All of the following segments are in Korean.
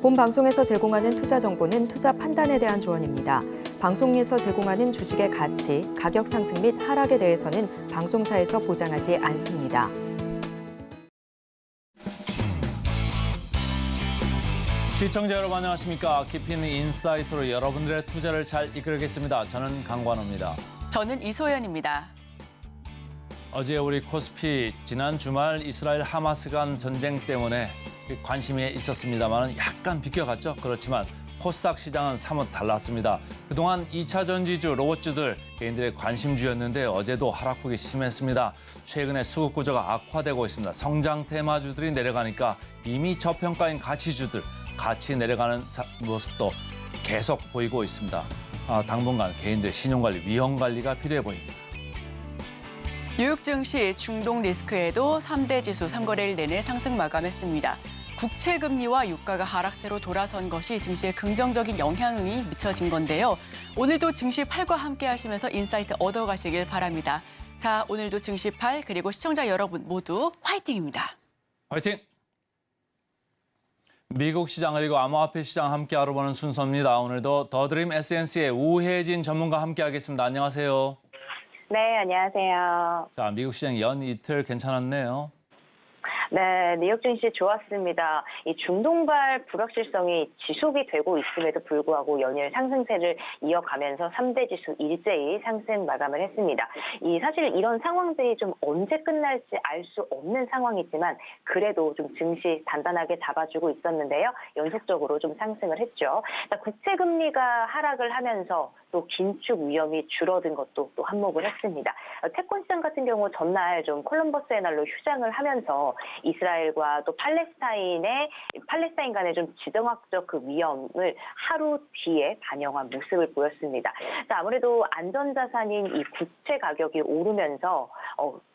본 방송에서 제공하는 투자 정보는 투자 판단에 대한 조언입니다. 방송에서 제공하는 주식의 가치, 가격 상승 및 하락에 대해서는 방송사에서 보장하지 않습니다. 시청자 여러분 안녕하십니까? 깊이 있는 인사이트로 여러분들의 투자를 잘 이끌겠습니다. 저는 강관호입니다. 저는 이소연입니다. 어제 우리 코스피 지난 주말 이스라엘 하마스 간 전쟁 때문에 관심이 있었습니다만 약간 비껴갔죠. 그렇지만 코스닥 시장은 사뭇 달랐습니다. 그동안 2차 전지주, 로봇주들 개인들의 관심주였는데 어제도 하락폭이 심했습니다. 최근에 수급 구조가 악화되고 있습니다. 성장 테마주들이 내려가니까 이미 저평가인 가치주들, 같이 내려가는 모습도 계속 보이고 있습니다. 당분간 개인들 신용관리, 위험관리가 필요해 보입니다. 뉴욕 증시 중동 리스크에도 3대 지수 3거래일 내내 상승 마감했습니다. 국채 금리와 유가가 하락세로 돌아선 것이 증시에 긍정적인 영향이 미쳐진 건데요. 오늘도 증시팔과 함께 하시면서 인사이트 얻어가시길 바랍니다. 자, 오늘도 증시팔 그리고 시청자 여러분 모두 화이팅입니다. 화이팅! 미국 시장 그리고 암호화폐 시장 함께 알아보는 순서입니다. 오늘도 더드림 에센스의 우혜진 전문가 함께 하겠습니다. 안녕하세요. 네, 안녕하세요. 자, 미국 시장 연 이틀 괜찮았네요. 네, 뉴욕 증시 좋았습니다. 이 중동발 불확실성이 지속이 되고 있음에도 불구하고 연일 상승세를 이어가면서 3대 지수 일제히 상승 마감을 했습니다. 사실 이런 상황들이 좀 언제 끝날지 알 수 없는 상황이지만 그래도 좀 증시 단단하게 잡아주고 있었는데요. 연속적으로 좀 상승을 했죠. 국채 금리가 하락을 하면서 또 긴축 위험이 줄어든 것도 또 한몫을 했습니다. 채권 시장 같은 경우 전날 좀 콜럼버스의 날로 휴장을 하면서 이스라엘과 또 팔레스타인 간의 좀 지정학적 그 위험을 하루 뒤에 반영한 모습을 보였습니다. 아무래도 안전자산인 이 국채 가격이 오르면서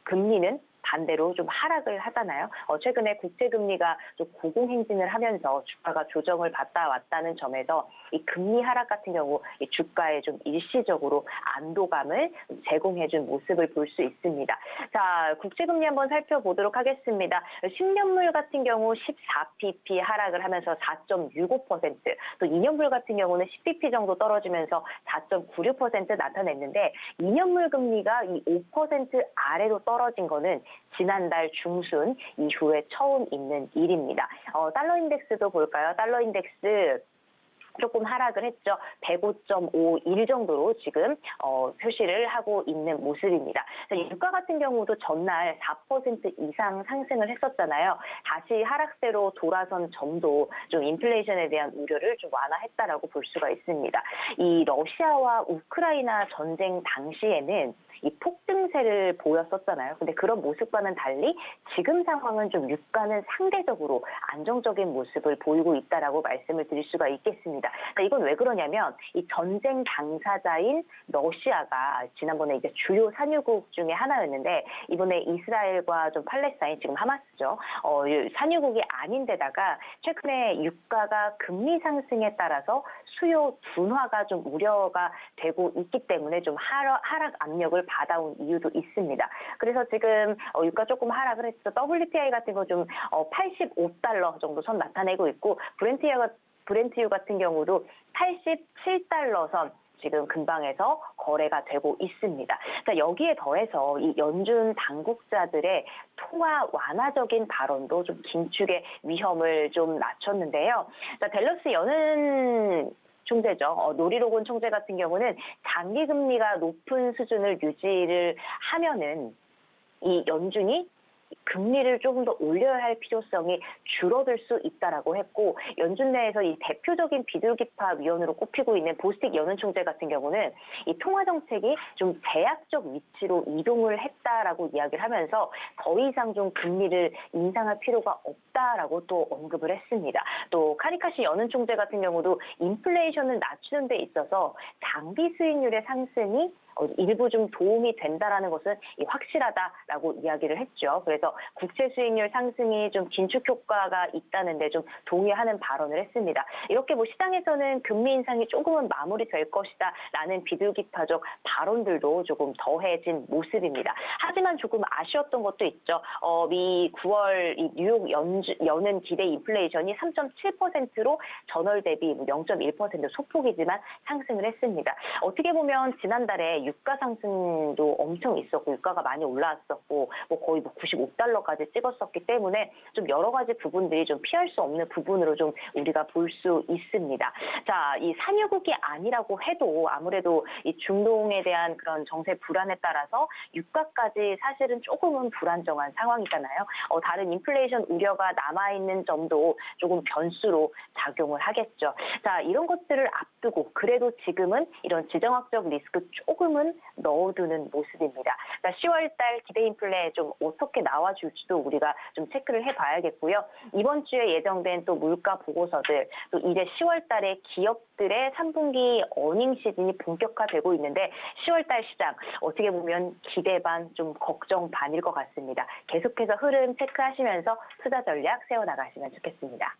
금리는 반대로 좀 하락을 하잖아요. 최근에 국채 금리가 좀 고공행진을 하면서 주가가 조정을 받다 왔다는 점에서 이 금리 하락 같은 경우 이 주가에 좀 일시적으로 안도감을 제공해준 모습을 볼 수 있습니다. 자, 국채 금리 한번 살펴보도록 하겠습니다. 10년물 같은 경우 14pp 하락을 하면서 4.65%, 또 2년물 같은 경우는 10pp 정도 떨어지면서 4.96% 나타냈는데 2년물 금리가 이 5% 아래로 떨어진 거는 지난달 중순 이후에 처음 있는 일입니다. 달러 인덱스도 볼까요? 달러 인덱스 조금 하락을 했죠. 105.51 정도로 지금 표시를 하고 있는 모습입니다. 유가 같은 경우도 전날 4% 이상 상승을 했었잖아요. 다시 하락세로 돌아선 점도 좀 인플레이션에 대한 우려를 좀 완화했다라고 볼 수가 있습니다. 이 러시아와 우크라이나 전쟁 당시에는 이 폭등세를 보였었잖아요. 근데 그런 모습과는 달리 지금 상황은 좀 유가는 상대적으로 안정적인 모습을 보이고 있다라고 말씀을 드릴 수가 있겠습니다. 이건 왜 그러냐면 이 전쟁 당사자인 러시아가 지난번에 이제 주요 산유국 중에 하나였는데 이번에 이스라엘과 좀 팔레스타인 지금 하마스죠. 산유국이 아닌데다가 최근에 유가가 금리 상승에 따라서 수요 둔화가 좀 우려가 되고 있기 때문에 좀 하락 압력을 받아온 이유도 있습니다. 그래서 지금 유가 조금 하락을 했죠. WTI 같은 거 좀 85달러 정도 선 나타내고 있고 브렌트유 같은 경우도 87달러 선 지금 근방에서 거래가 되고 있습니다. 여기에 더해서 이 연준 당국자들의 통화 완화적인 발언도 좀 긴축의 위험을 좀 낮췄는데요. 댈러스 여는 총재죠. 노리로곤 총재 같은 경우는 장기 금리가 높은 수준을 유지를 하면은 이 연준이 금리를 조금 더 올려야 할 필요성이 줄어들 수 있다라고 했고 연준 내에서 이 대표적인 비둘기파 위원으로 꼽히고 있는 보스틱 여는 총재 같은 경우는 이 통화 정책이 좀 제약적 위치로 이동을 했다라고 이야기를 하면서 더 이상 좀 금리를 인상할 필요가 없다라고 또 언급을 했습니다. 또 카리카시 여는 총재 같은 경우도 인플레이션을 낮추는 데 있어서 장비 수익률의 상승이 일부 좀 도움이 된다라는 것은 확실하다라고 이야기를 했죠. 그래서 정부에서 국채 수익률 상승이 좀 긴축 효과가 있다는데 좀 동의하는 발언을 했습니다. 이렇게 뭐 시장에서는 금리 인상이 조금은 마무리될 것이다라는 비둘기파적 발언들도 조금 더해진 모습입니다. 하지만 조금 아쉬웠던 것도 있죠. 미 9월 이 뉴욕 연은 기대 인플레이션이 3.7%로 전월 대비 0.1% 소폭이지만 상승을 했습니다. 어떻게 보면 지난달에 유가 상승도 엄청 있었고 유가가 많이 올라왔었고 거의 95달러까지 찍었었기 때문에 좀 여러 가지 부분들이 좀 피할 수 없는 부분으로 좀 우리가 볼 수 있습니다. 자, 이 산유국이 아니라고 해도 아무래도 이 중동에 대한 그런 정세 불안에 따라서 유가까지 사실은 조금은 불안정한 상황이잖아요. 다른 인플레이션 우려가 남아있는 점도 조금 변수로 작용을 하겠죠. 자, 이런 것들을 앞두고 그래도 지금은 이런 지정학적 리스크 조금은 넣어두는 모습입니다. 그러니까 10월달 기대 인플레 좀 어떻게 나와줄지도 우리가 좀 체크를 해봐야겠고요. 이번 주에 예정된 또 물가 보고서들 또 이제 10월달에 기업들의 3분기 어닝 시즌이 본격화되고 있는데 10월달 시장 어떻게 보면 기대 반 좀 걱정 반일 것 같습니다. 계속해서 흐름 체크하시면서 투자 전략 세워나가시면 좋겠습니다.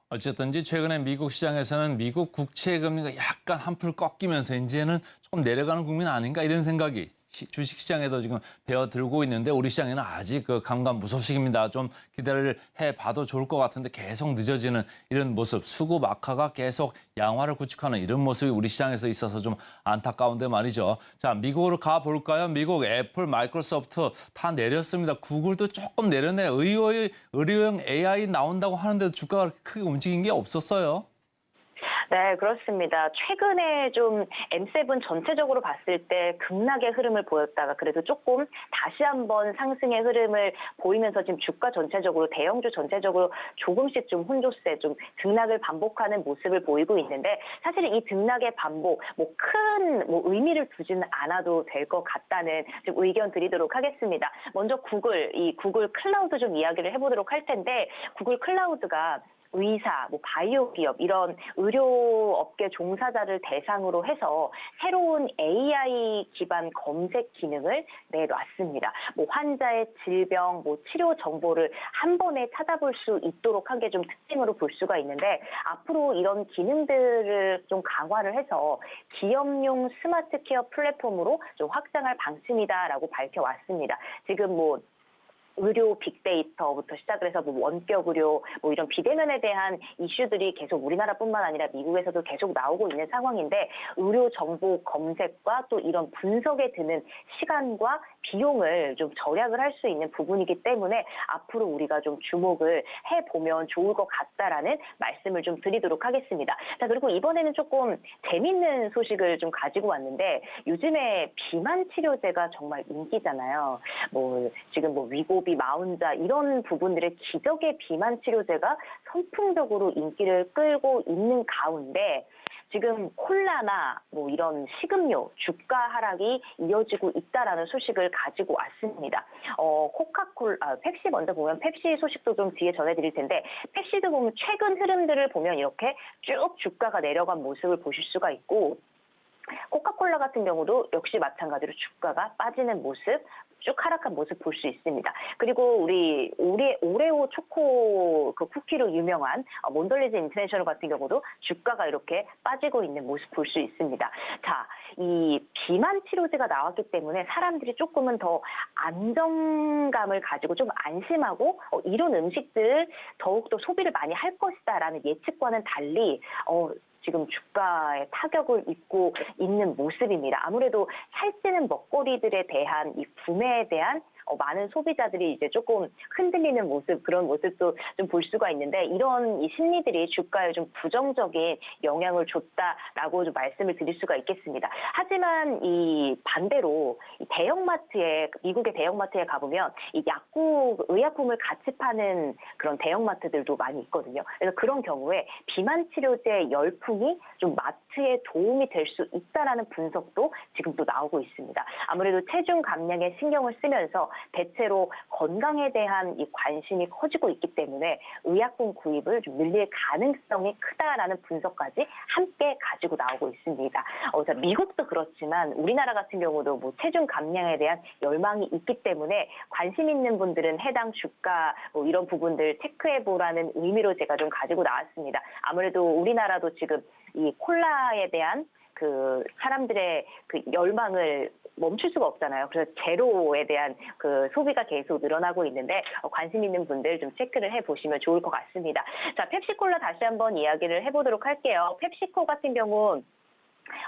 어쨌든지 최근에 미국 시장에서는 미국 국채 금리가 약간 한풀 꺾이면서 이제는 조금 내려가는 국면 아닌가 이런 생각이 주식 시장에도 지금 배어들고 있는데 우리 시장에는 아직 그 감감무소식입니다. 좀 기대를 해봐도 좋을 것 같은데 계속 늦어지는 이런 모습, 수급 악화가 계속 양화를 구축하는 이런 모습이 우리 시장에서 있어서 좀 안타까운데 말이죠. 자, 미국으로 가볼까요? 미국 애플, 마이크로소프트 다 내렸습니다. 구글도 조금 내렸네요. 의료용 AI 나온다고 하는데도 주가가 크게 움직인 게 없었어요. 네, 그렇습니다. 최근에 좀 M7 전체적으로 봤을 때 급락의 흐름을 보였다가 그래도 조금 다시 한번 상승의 흐름을 보이면서 지금 주가 전체적으로 대형주 전체적으로 조금씩 좀 혼조세, 좀 등락을 반복하는 모습을 보이고 있는데 사실 이 등락의 반복 큰 의미를 두지는 않아도 될 것 같다는 좀 의견 드리도록 하겠습니다. 먼저 이 구글 클라우드 좀 이야기를 해보도록 할 텐데 구글 클라우드가 의사, 바이오 기업 이런 의료업계 종사자를 대상으로 해서 새로운 AI 기반 검색 기능을 내놨습니다. 환자의 질병, 치료 정보를 한 번에 찾아볼 수 있도록 한 게 좀 특징으로 볼 수가 있는데 앞으로 이런 기능들을 좀 강화를 해서 기업용 스마트 케어 플랫폼으로 좀 확장할 방침이다라고 밝혀왔습니다. 지금 의료 빅데이터부터 시작을 해서 원격 의료 이런 비대면에 대한 이슈들이 계속 우리나라뿐만 아니라 미국에서도 계속 나오고 있는 상황인데 의료 정보 검색과 또 이런 분석에 드는 시간과 비용을 좀 절약을 할 수 있는 부분이기 때문에 앞으로 우리가 좀 주목을 해보면 좋을 것 같다라는 말씀을 좀 드리도록 하겠습니다. 자, 그리고 이번에는 조금 재밌는 소식을 좀 가지고 왔는데 요즘에 비만 치료제가 정말 인기잖아요. 지금 위고비, 마운자 이런 부분들의 기적의 비만 치료제가 선풍적으로 인기를 끌고 있는 가운데 지금 콜라나 이런 식음료 주가 하락이 이어지고 있다라는 소식을 가지고 왔습니다. 펩시 먼저 보면 펩시 소식도 좀 뒤에 전해드릴 텐데 펩시도 보면 최근 흐름들을 보면 이렇게 쭉 주가가 내려간 모습을 보실 수가 있고 코카콜라 같은 경우도 역시 마찬가지로 주가가 빠지는 모습, 쭉 하락한 모습 볼 수 있습니다. 그리고 우리 오레오 초코 그 쿠키로 유명한 몬덜리즈 인터내셔널 같은 경우도 주가가 이렇게 빠지고 있는 모습 볼 수 있습니다. 자, 이 비만 치료제가 나왔기 때문에 사람들이 조금은 더 안정감을 가지고 좀 안심하고 이런 음식들을 더욱더 소비를 많이 할 것이다라는 예측과는 달리 지금 주가에 타격을 입고 있는 모습입니다. 아무래도 살찌는 먹거리들에 대한 이 구매에 대한 많은 소비자들이 이제 조금 흔들리는 모습, 그런 모습도 좀 볼 수가 있는데 이런 이 심리들이 주가에 좀 부정적인 영향을 줬다라고 좀 말씀을 드릴 수가 있겠습니다. 하지만 이 반대로 이 미국의 대형마트에 가보면 이 약국, 의약품을 같이 파는 그런 대형마트들도 많이 있거든요. 그래서 그런 경우에 비만 치료제 열풍이 좀 마트에 도움이 될 수 있다라는 분석도 지금 또 나오고 있습니다. 아무래도 체중 감량에 신경을 쓰면서 대체로 건강에 대한 이 관심이 커지고 있기 때문에 의약품 구입을 좀 늘릴 가능성이 크다라는 분석까지 함께 가지고 나오고 있습니다. 자, 미국도 그렇지만 우리나라 같은 경우도 뭐 체중 감량에 대한 열망이 있기 때문에 관심 있는 분들은 해당 주가 뭐 이런 부분들 체크해보라는 의미로 제가 좀 가지고 나왔습니다. 아무래도 우리나라도 지금 이 콜라에 대한 그 사람들의 그 열망을 멈출 수가 없잖아요. 그래서 제로에 대한 그 소비가 계속 늘어나고 있는데 관심 있는 분들 좀 체크를 해보시면 좋을 것 같습니다. 자, 펩시콜라 다시 한번 이야기를 해보도록 할게요. 펩시코 같은 경우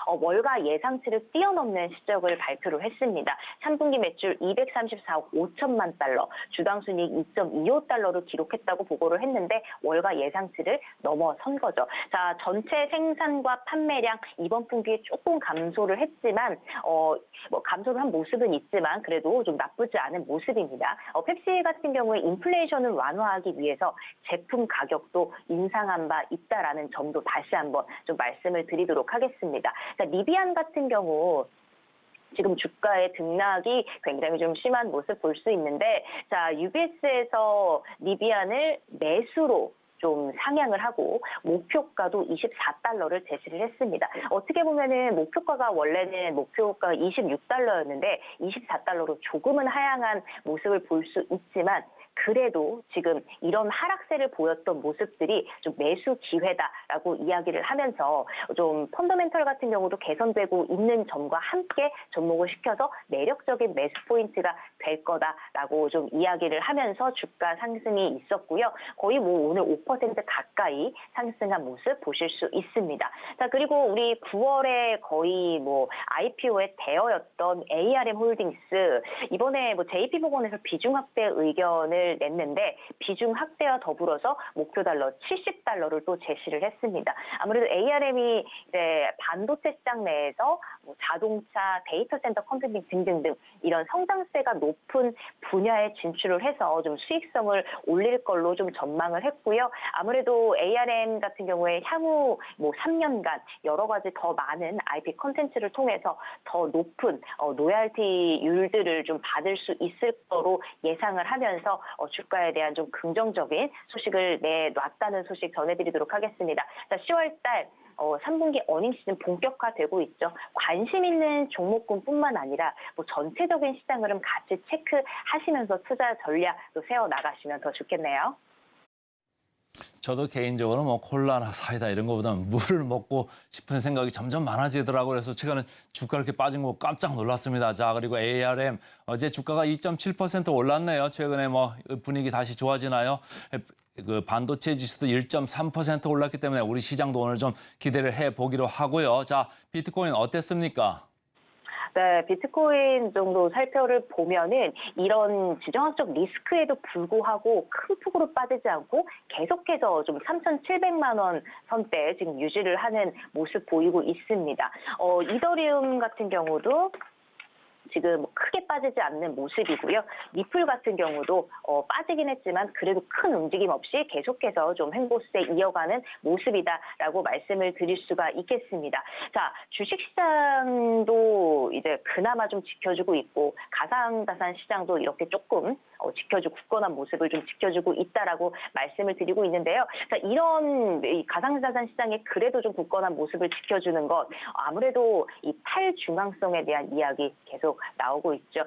월가 예상치를 뛰어넘는 실적을 발표를 했습니다. 3분기 매출 234억 5천만 달러, 주당 순이익 2.25달러를 기록했다고 보고를 했는데 월가 예상치를 넘어선 거죠. 자, 전체 생산과 판매량 이번 분기에 조금 감소를 했지만 뭐 감소를 한 모습은 있지만 그래도 좀 나쁘지 않은 모습입니다. 펩시 같은 경우에 인플레이션을 완화하기 위해서 제품 가격도 인상한 바 있다라는 점도 다시 한번 좀 말씀을 드리도록 하겠습니다. 자, 리비안 같은 경우 지금 주가의 등락이 굉장히 좀 심한 모습 볼 수 있는데, 자, UBS에서 리비안을 매수로 좀 상향을 하고 목표가도 24달러를 제시를 했습니다. 어떻게 보면은 목표가가 원래는 목표가 26달러였는데 24달러로 조금은 하향한 모습을 볼 수 있지만 그래도 지금 이런 하락세를 보였던 모습들이 좀 매수 기회다라고 이야기를 하면서 좀 펀더멘털 같은 경우도 개선되고 있는 점과 함께 접목을 시켜서 매력적인 매수 포인트가 될 거다라고 좀 이야기를 하면서 주가 상승이 있었고요. 거의 뭐 오늘 5% 가까이 상승한 모습 보실 수 있습니다. 자, 그리고 우리 9월에 거의 뭐 IPO의 대어였던 ARM 홀딩스, 이번에 뭐 JP모건에서 비중 확대 의견을 냈는데 비중 확대와 더불어서 목표 달러 70달러를 또 제시를 했습니다. 아무래도 ARM이 이제 반도체 시장 내에서 뭐 자동차, 데이터 센터 컴퓨팅 등등등 이런 성장세가 높은 분야에 진출을 해서 좀 수익성을 올릴 걸로 좀 전망을 했고요. 아무래도 ARM 같은 경우에 향후 뭐 3년간 여러 가지 더 많은 IP 콘텐츠를 통해서 더 높은 로얄티율들을 좀 받을 수 있을 거로 예상을 하면서 주가에 대한 좀 긍정적인 소식을 내놨다는 소식 전해드리도록 하겠습니다. 자, 10월달 3분기 어닝 시즌 본격화되고 있죠. 관심 있는 종목군뿐만 아니라 뭐 전체적인 시장 흐름 같이 체크하시면서 투자 전략도 세워나가시면 더 좋겠네요. 저도 개인적으로 뭐 콜라나 사이다 이런 거보다는 물을 먹고 싶은 생각이 점점 많아지더라고요. 그래서 최근에 주가 이렇게 빠진 거 깜짝 놀랐습니다. 자, 그리고 ARM 어제 주가가 2.7% 올랐네요. 최근에 뭐 분위기 다시 좋아지나요? 그 반도체 지수도 1.3% 올랐기 때문에 우리 시장도 오늘 좀 기대를 해보기로 하고요. 자, 비트코인 어땠습니까? 네, 비트코인 정도 살펴를 보면은 이런 지정학적 리스크에도 불구하고 큰 폭으로 빠지지 않고 계속해서 좀 3,700만 원 선대 지금 유지를 하는 모습 보이고 있습니다. 이더리움 같은 경우도 지금 크게 빠지지 않는 모습이고요. 리플 같은 경우도 빠지긴 했지만 그래도 큰 움직임 없이 계속해서 좀 횡보세 이어가는 모습이다라고 말씀을 드릴 수가 있겠습니다. 자, 주식시장도 이제 그나마 좀 지켜주고 있고 가상자산 시장도 이렇게 조금 지켜주고 굳건한 모습을 좀 지켜주고 있다라고 말씀을 드리고 있는데요. 자, 이런 이 가상자산 시장에 그래도 좀 굳건한 모습을 지켜주는 것, 아무래도 이 탈중앙성에 대한 이야기 계속 나오고 있죠.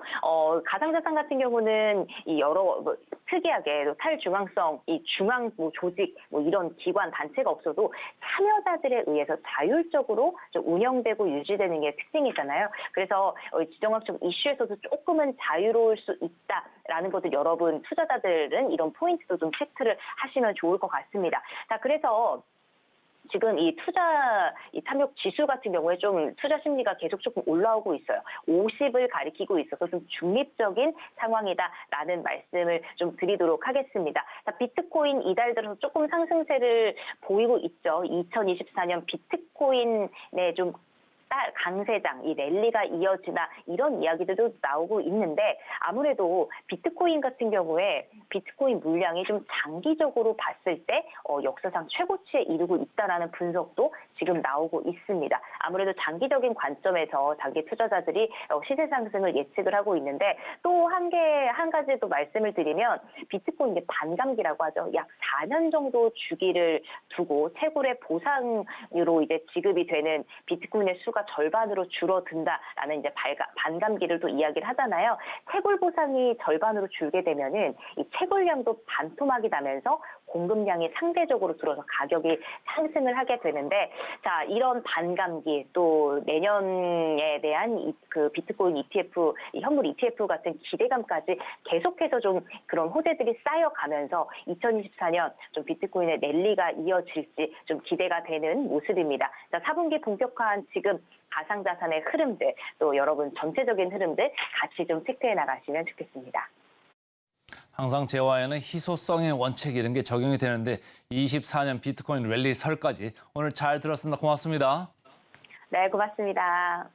가상자산 같은 경우는 이 여러 특이하게 탈중앙성, 이 중앙 조직 이런 기관 단체가 없어도 참여자들에 의해서 자율적으로 좀 운영되고 유지되는 게 특징이잖아요. 그래서 지정학적 이슈에서도 조금은 자유로울 수 있다라는 것들 여러분 투자자들은 이런 포인트도 좀 체크를 하시면 좋을 것 같습니다. 자, 그래서 지금 이 탐욕 지수 같은 경우에 좀 투자 심리가 계속 조금 올라오고 있어요. 50을 가리키고 있어서 좀 중립적인 상황이다라는 말씀을 좀 드리도록 하겠습니다. 자, 비트코인 이달 들어서 조금 상승세를 보이고 있죠. 2024년 비트코인의 좀 강세장, 이 랠리가 이어지나 이런 이야기들도 나오고 있는데 아무래도 비트코인 같은 경우에 비트코인 물량이 좀 장기적으로 봤을 때 역사상 최고치에 이르고 있다라는 분석도 지금 나오고 있습니다. 아무래도 장기적인 관점에서 장기 투자자들이 시세 상승을 예측을 하고 있는데 또 한 가지 또 말씀을 드리면 비트코인의 반감기라고 하죠. 약 4년 정도 주기를 두고 채굴의 보상으로 이제 지급이 되는 비트코인의 수가 절반으로 줄어든다라는 이제 반감기를 또 이야기를 하잖아요. 채굴 보상이 절반으로 줄게 되면은 이 채굴량도 반토막이 나면서 공급량이 상대적으로 줄어서 가격이 상승을 하게 되는데 자 이런 반감기 또 내년에 대한 그 비트코인 ETF, 현물 ETF 같은 기대감까지 계속해서 좀 그런 호재들이 쌓여가면서 2024년 좀 비트코인의 랠리가 이어질지 좀 기대가 되는 모습입니다. 자 4분기 본격화한 지금 가상자산의 흐름들 또 여러분 전체적인 흐름들 같이 좀 체크해 나가시면 좋겠습니다. 항상 재화에는 희소성의 원칙 이런 게 적용이 되는데 24년 비트코인 랠리 설까지 오늘 잘 들었습니다. 고맙습니다. 네, 고맙습니다.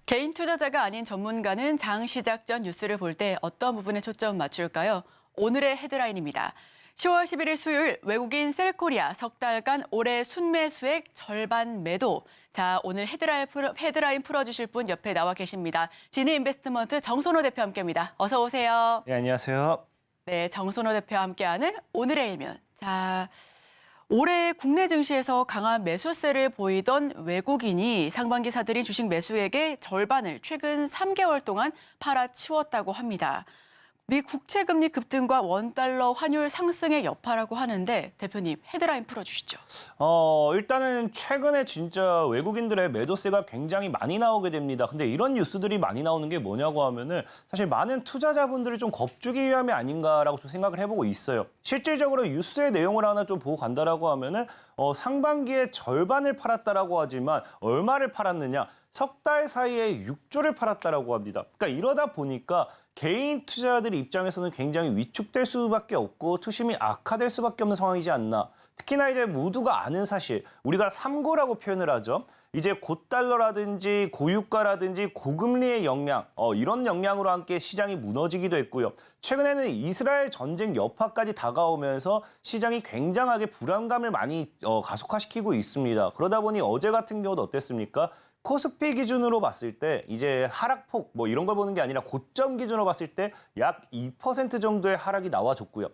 개인 투자자가 아닌 전문가는 장 시작 전 뉴스를 볼 때 어떤 부분에 초점 맞출까요? 오늘의 헤드라인입니다. 10월 11일 수요일 외국인 셀코리아 석 달간 올해 순매수액 절반 매도. 자, 오늘 헤드라인 풀어주실 분 옆에 나와 계십니다. 진해인베스트먼트 정선호 대표 함께합니다. 어서 오세요. 네, 안녕하세요. 네, 정선호 대표와 함께하는 오늘의 일면. 자, 올해 국내 증시에서 강한 매수세를 보이던 외국인이 상반기 사들인 주식 매수액의 절반을 최근 3개월 동안 팔아치웠다고 합니다. 미 국채금리 급등과 원달러 환율 상승의 여파라고 하는데 대표님 헤드라인 풀어주시죠. 일단은 최근에 진짜 외국인들의 매도세가 굉장히 많이 나오게 됩니다. 근데 이런 뉴스들이 많이 나오는 게 뭐냐고 하면은 사실 많은 투자자분들을 좀 겁주기 위함이 아닌가라고 좀 생각을 해보고 있어요. 실질적으로 뉴스의 내용을 하나 좀 보고 간다라고 하면은 상반기에 절반을 팔았다라고 하지만 얼마를 팔았느냐? 석 달 사이에 6조를 팔았다라고 합니다. 그러니까 이러다 보니까 개인 투자자들 입장에서는 굉장히 위축될 수밖에 없고 투심이 악화될 수밖에 없는 상황이지 않나. 특히나 이제 모두가 아는 사실, 우리가 삼고라고 표현을 하죠. 이제 고달러라든지 고유가라든지 고금리의 영향, 이런 영향으로 함께 시장이 무너지기도 했고요. 최근에는 이스라엘 전쟁 여파까지 다가오면서 시장이 굉장하게 불안감을 많이 가속화시키고 있습니다. 그러다 보니 어제 같은 경우도 어땠습니까? 코스피 기준으로 봤을 때 이제 하락폭 뭐 이런 걸 보는 게 아니라 고점 기준으로 봤을 때 약 2% 정도의 하락이 나와줬고요.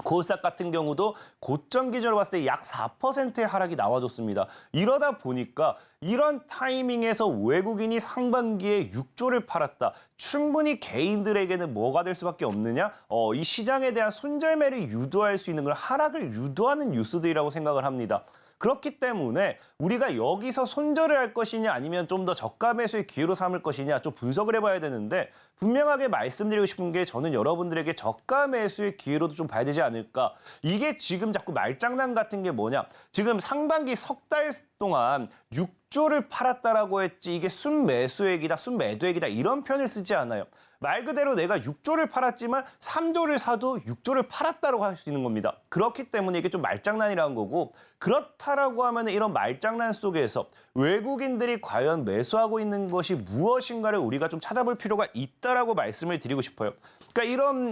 코스닥 같은 경우도 고점 기준으로 봤을 때 약 4%의 하락이 나와줬습니다. 이러다 보니까 이런 타이밍에서 외국인이 상반기에 6조를 팔았다. 충분히 개인들에게는 뭐가 될 수밖에 없느냐? 이 시장에 대한 손절매를 유도할 수 있는 걸 하락을 유도하는 뉴스들이라고 생각을 합니다. 그렇기 때문에 우리가 여기서 손절을 할 것이냐 아니면 좀 더 저가 매수의 기회로 삼을 것이냐 좀 분석을 해봐야 되는데 분명하게 말씀드리고 싶은 게 저는 여러분들에게 저가 매수의 기회로도 좀 봐야 되지 않을까. 이게 지금 자꾸 말장난 같은 게 뭐냐. 지금 상반기 석 달 동안 6조를 팔았다라고 했지 이게 순매수액이다, 순매도액이다 이런 표현을 쓰지 않아요. 말 그대로 내가 6조를 팔았지만 3조를 사도 6조를 팔았다고 할 수 있는 겁니다. 그렇기 때문에 이게 좀 말장난이라는 거고 그렇다라고 하면 이런 말장난 속에서 외국인들이 과연 매수하고 있는 것이 무엇인가를 우리가 좀 찾아볼 필요가 있다라고 말씀을 드리고 싶어요. 그러니까 이런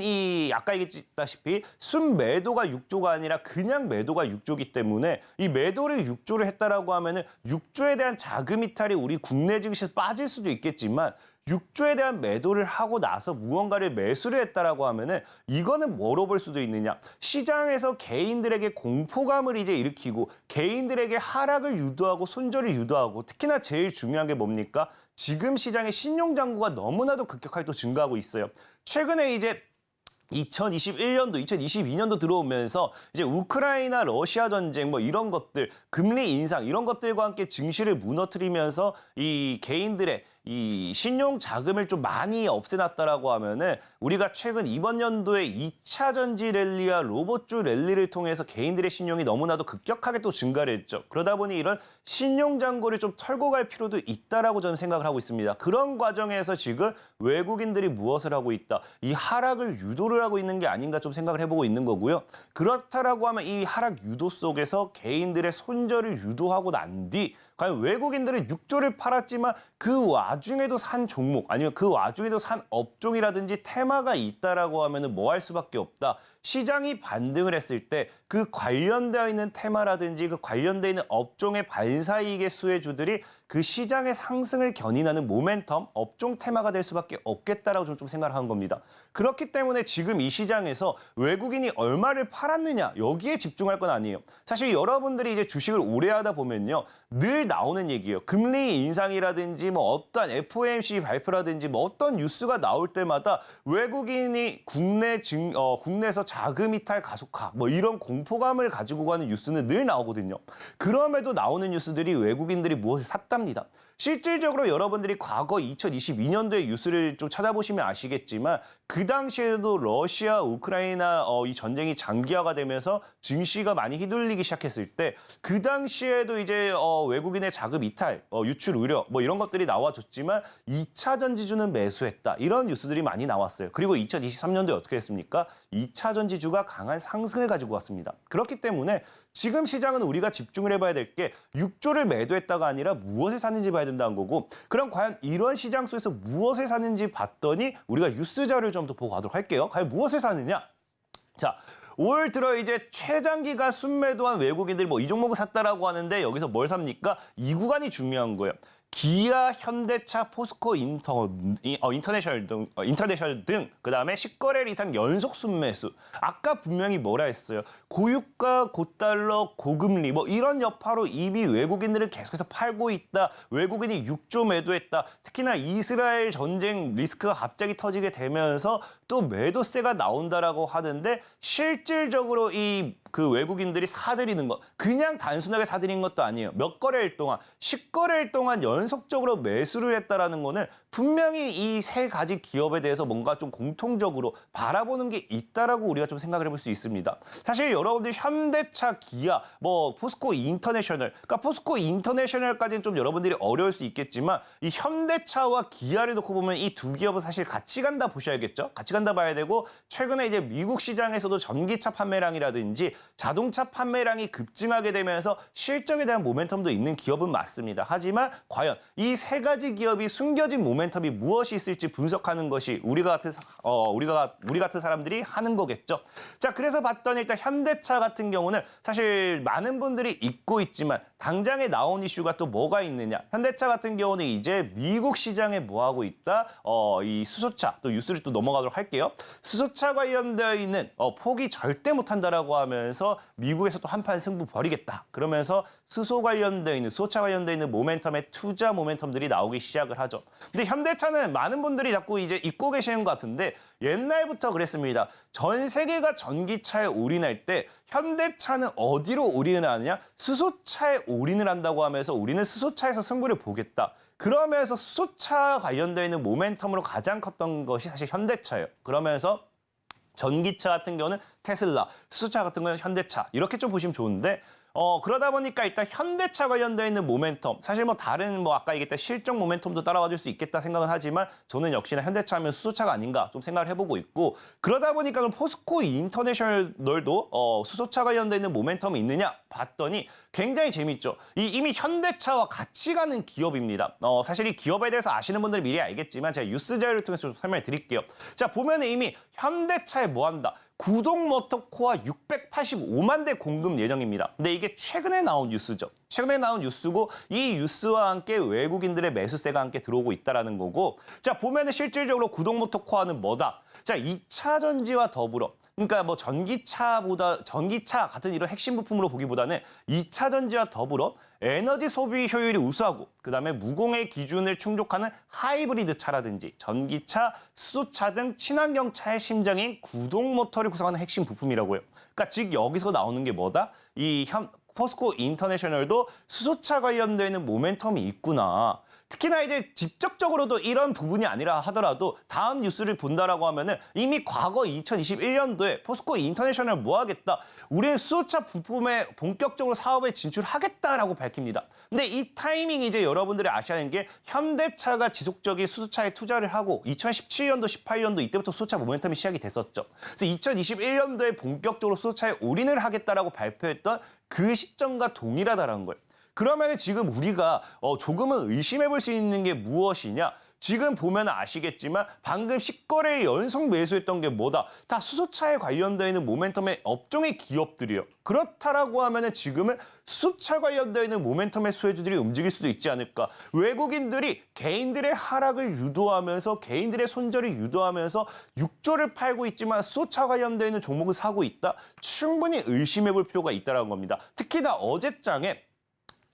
아까 얘기했다시피 순매도가 6조가 아니라 그냥 매도가 6조이기 때문에 이 매도를 6조를 했다라고 하면은 6조에 대한 자금 이탈이 우리 국내 증시에서 빠질 수도 있겠지만 6조에 대한 매도를 하고 나서 무언가를 매수를 했다라고 하면은 이거는 뭐로 볼 수도 있느냐? 시장에서 개인들에게 공포감을 이제 일으키고 개인들에게 하락을 유도하고 손절을 유도하고 특히나 제일 중요한 게 뭡니까? 지금 시장의 신용 잔고가 너무나도 급격하게 또 증가하고 있어요. 최근에 이제 2021년도, 2022년도 들어오면서 이제 우크라이나 러시아 전쟁 뭐 이런 것들, 금리 인상 이런 것들과 함께 증시를 무너뜨리면서 이 개인들의 이 신용 자금을 좀 많이 없애놨다라고 하면은 우리가 최근 이번 연도에 2차 전지 랠리와 로봇주 랠리를 통해서 개인들의 신용이 너무나도 급격하게 또 증가를 했죠. 그러다 보니 이런 신용 잔고를 좀 털고 갈 필요도 있다라고 저는 생각을 하고 있습니다. 그런 과정에서 지금 외국인들이 무엇을 하고 있다? 이 하락을 유도를 하고 있는 게 아닌가 좀 생각을 해보고 있는 거고요. 그렇다라고 하면 이 하락 유도 속에서 개인들의 손절을 유도하고 난 뒤 과연 외국인들은 6조를 팔았지만 그 와중에도 산 종목 아니면 그 와중에도 산 업종이라든지 테마가 있다라고 하면은 뭐 할 수밖에 없다. 시장이 반등을 했을 때 그 관련되어 있는 테마라든지 그 관련되어 있는 업종의 반사이익의 수혜주들이 그 시장의 상승을 견인하는 모멘텀, 업종 테마가 될 수밖에 없겠다라고 좀 생각을 한 겁니다. 그렇기 때문에 지금 이 시장에서 외국인이 얼마를 팔았느냐 여기에 집중할 건 아니에요. 사실 여러분들이 이제 주식을 오래 하다 보면요. 늘 나오는 얘기예요. 금리 인상이라든지 뭐 어떤 FOMC 발표라든지 뭐 어떤 뉴스가 나올 때마다 외국인이 국내에서 자금 이탈 가속화 뭐 이런 공포감을 가지고 가는 뉴스는 늘 나오거든요. 그럼에도 나오는 뉴스들이 외국인들이 무엇을 샀답니다. 실질적으로 여러분들이 과거 2022년도의 뉴스를 좀 찾아보시면 아시겠지만 그 당시에도 러시아, 우크라이나 이 전쟁이 장기화가 되면서 증시가 많이 휘둘리기 시작했을 때 그 당시에도 이제 외국인의 자금 이탈, 유출 우려 뭐 이런 것들이 나와줬지만 2차 전지주는 매수했다. 이런 뉴스들이 많이 나왔어요. 그리고 2023년도에 어떻게 했습니까? 2차 전지주가 강한 상승을 가지고 왔습니다. 그렇기 때문에 지금 시장은 우리가 집중을 해봐야 될 게 6조를 매도했다가 아니라 무엇을 샀는지 봐야 된다는 거고 그럼 과연 이런 시장 속에서 무엇을 샀는지 봤더니 우리가 뉴스 자료를 좀 더 보고 가도록 할게요. 과연 무엇을 샀느냐? 자, 올 들어 이제 최장기가 순매도한 외국인들이 뭐 이 종목을 샀다라고 하는데 여기서 뭘 삽니까? 이 구간이 중요한 거예요. 기아, 현대차, 포스코, 인터내셔널 등 그다음에 10거래일 이상 연속 순매수. 아까 분명히 뭐라 했어요? 고유가, 고달러, 고금리 뭐 이런 여파로 이미 외국인들은 계속해서 팔고 있다. 외국인이 6조 매도했다. 특히나 이스라엘 전쟁 리스크가 갑자기 터지게 되면서 또 매도세가 나온다라고 하는데 실질적으로 그 외국인들이 사들이는 것 그냥 단순하게 사들인 것도 아니에요. 몇 거래일 동안 10거래일 동안 연속적으로 매수를 했다라는 거는 분명히 이 세 가지 기업에 대해서 뭔가 좀 공통적으로 바라보는 게 있다라고 우리가 좀 생각을 해볼 수 있습니다. 사실 여러분들이 현대차, 기아, 뭐 포스코 인터내셔널, 그러니까 포스코 인터내셔널까지는 좀 여러분들이 어려울 수 있겠지만 이 현대차와 기아를 놓고 보면 이 두 기업은 사실 같이 간다 보셔야겠죠. 같이 간다 봐야 되고 최근에 이제 미국 시장에서도 전기차 판매량이라든지 자동차 판매량이 급증하게 되면서 실적에 대한 모멘텀도 있는 기업은 맞습니다. 하지만 과연 이 세 가지 기업이 숨겨진 모멘텀이 무엇이 있을지 분석하는 것이 우리 같은 사람들이 하는 거겠죠. 자, 그래서 봤더니 일단 현대차 같은 경우는 사실 많은 분들이 잊고 있지만 당장에 나온 이슈가 또 뭐가 있느냐. 현대차 같은 경우는 이제 미국 시장에 뭐 하고 있다? 이 수소차 또 뉴스를 또 넘어가도록 할게요. 수소차 관련되어 있는 포기 절대 못한다라고 하면서 미국에서 또 한판 승부 벌이겠다. 그러면서 수소차 관련되어 있는 모멘텀의 투자 모멘텀들이 나오기 시작을 하죠. 근데 현대차는 많은 분들이 자꾸 이제 잊고 계시는 것 같은데 옛날부터 그랬습니다. 전 세계가 전기차에 올인할 때 현대차는 어디로 올인을 하느냐? 수소차에 올인을 한다고 하면서 우리는 수소차에서 승부를 보겠다. 그러면서 수소차 관련되어 있는 모멘텀으로 가장 컸던 것이 사실 현대차예요. 그러면서 전기차 같은 경우는 테슬라, 수소차 같은 경우는 현대차 이렇게 좀 보시면 좋은데 그러다 보니까 일단 현대차 관련되어 있는 모멘텀 사실 뭐 다른 아까 얘기했던 실적 모멘텀도 따라와 줄 수 있겠다 생각은 하지만 저는 역시나 현대차 하면 수소차가 아닌가 좀 생각을 해보고 있고 그러다 보니까 그럼 포스코 인터내셔널도 수소차 관련되어 있는 모멘텀이 있느냐 봤더니 굉장히 재밌죠. 이미 현대차와 같이 가는 기업입니다. 사실 이 기업에 대해서 아시는 분들은 미리 알겠지만 제가 뉴스 자료를 통해서 좀 설명을 드릴게요. 자, 보면 이미 현대차에 뭐 한다? 구동 모터코어 685만 대 공급 예정입니다. 근데 이게 최근에 나온 뉴스죠. 최근에 나온 뉴스고 이 뉴스와 함께 외국인들의 매수세가 함께 들어오고 있다는 거고 자 보면은 실질적으로 구동 모터코어는 뭐다? 자 2차 전지와 더불어 그러니까 뭐 전기차 같은 이런 핵심 부품으로 보기보다는 2차 전지와 더불어 에너지 소비 효율이 우수하고 그다음에 무공해 기준을 충족하는 하이브리드 차라든지 전기차, 수소차 등 친환경차의 심장인 구동 모터를 구성하는 핵심 부품이라고요. 그러니까 즉 여기서 나오는 게 뭐다? 포스코 인터내셔널도 수소차 관련되는 모멘텀이 있구나. 특히나 이제 직접적으로도 이런 부분이 아니라 하더라도 다음 뉴스를 본다라고 하면은 이미 과거 2021년도에 포스코 인터내셔널 뭐 하겠다. 우리는 수소차 부품에 본격적으로 사업에 진출하겠다라고 밝힙니다. 근데 이 타이밍이 이제 여러분들이 아셔야 하는 게 현대차가 지속적인 수소차에 투자를 하고 2017년도, 18년도 이때부터 수소차 모멘텀이 시작이 됐었죠. 그래서 2021년도에 본격적으로 수소차에 올인을 하겠다라고 발표했던 그 시점과 동일하다라는 거예요. 그러면 지금 우리가 조금은 의심해 볼 수 있는 게 무엇이냐? 지금 보면 아시겠지만 방금 10거래일 연속 매수했던 게 뭐다? 다 수소차에 관련되어 있는 모멘텀의 업종의 기업들이에요. 그렇다라고 하면은 지금은 수소차 관련되어 있는 모멘텀의 수혜주들이 움직일 수도 있지 않을까? 외국인들이 개인들의 하락을 유도하면서 개인들의 손절을 유도하면서 6조를 팔고 있지만 수소차 관련되어 있는 종목을 사고 있다? 충분히 의심해 볼 필요가 있다는 겁니다. 특히나 어제장에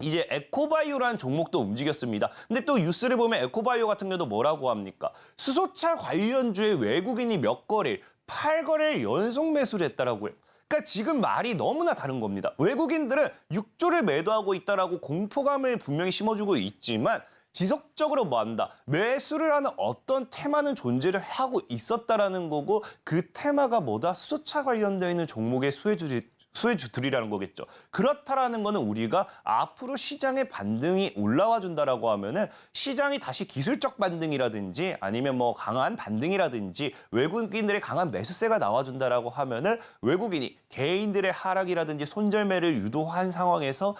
이제 에코바이오라는 종목도 움직였습니다. 근데 또 뉴스를 보면 에코바이오 같은 경우도 뭐라고 합니까? 수소차 관련주의 외국인이 몇 거래일, 8거래일 연속 매수를 했다라고요. 그러니까 지금 말이 너무나 다른 겁니다. 외국인들은 6조를 매도하고 있다라고 공포감을 분명히 심어주고 있지만 지속적으로 뭐 한다? 매수를 하는 어떤 테마는 존재를 하고 있었다라는 거고 그 테마가 뭐다? 수소차 관련되어 있는 종목의 수혜주들이라는 거겠죠. 그렇다라는 거는 우리가 앞으로 시장의 반등이 올라와 준다라고 하면은 시장이 다시 기술적 반등이라든지 아니면 뭐 강한 반등이라든지 외국인들의 강한 매수세가 나와 준다라고 하면은 외국인이 개인들의 하락이라든지 손절매를 유도한 상황에서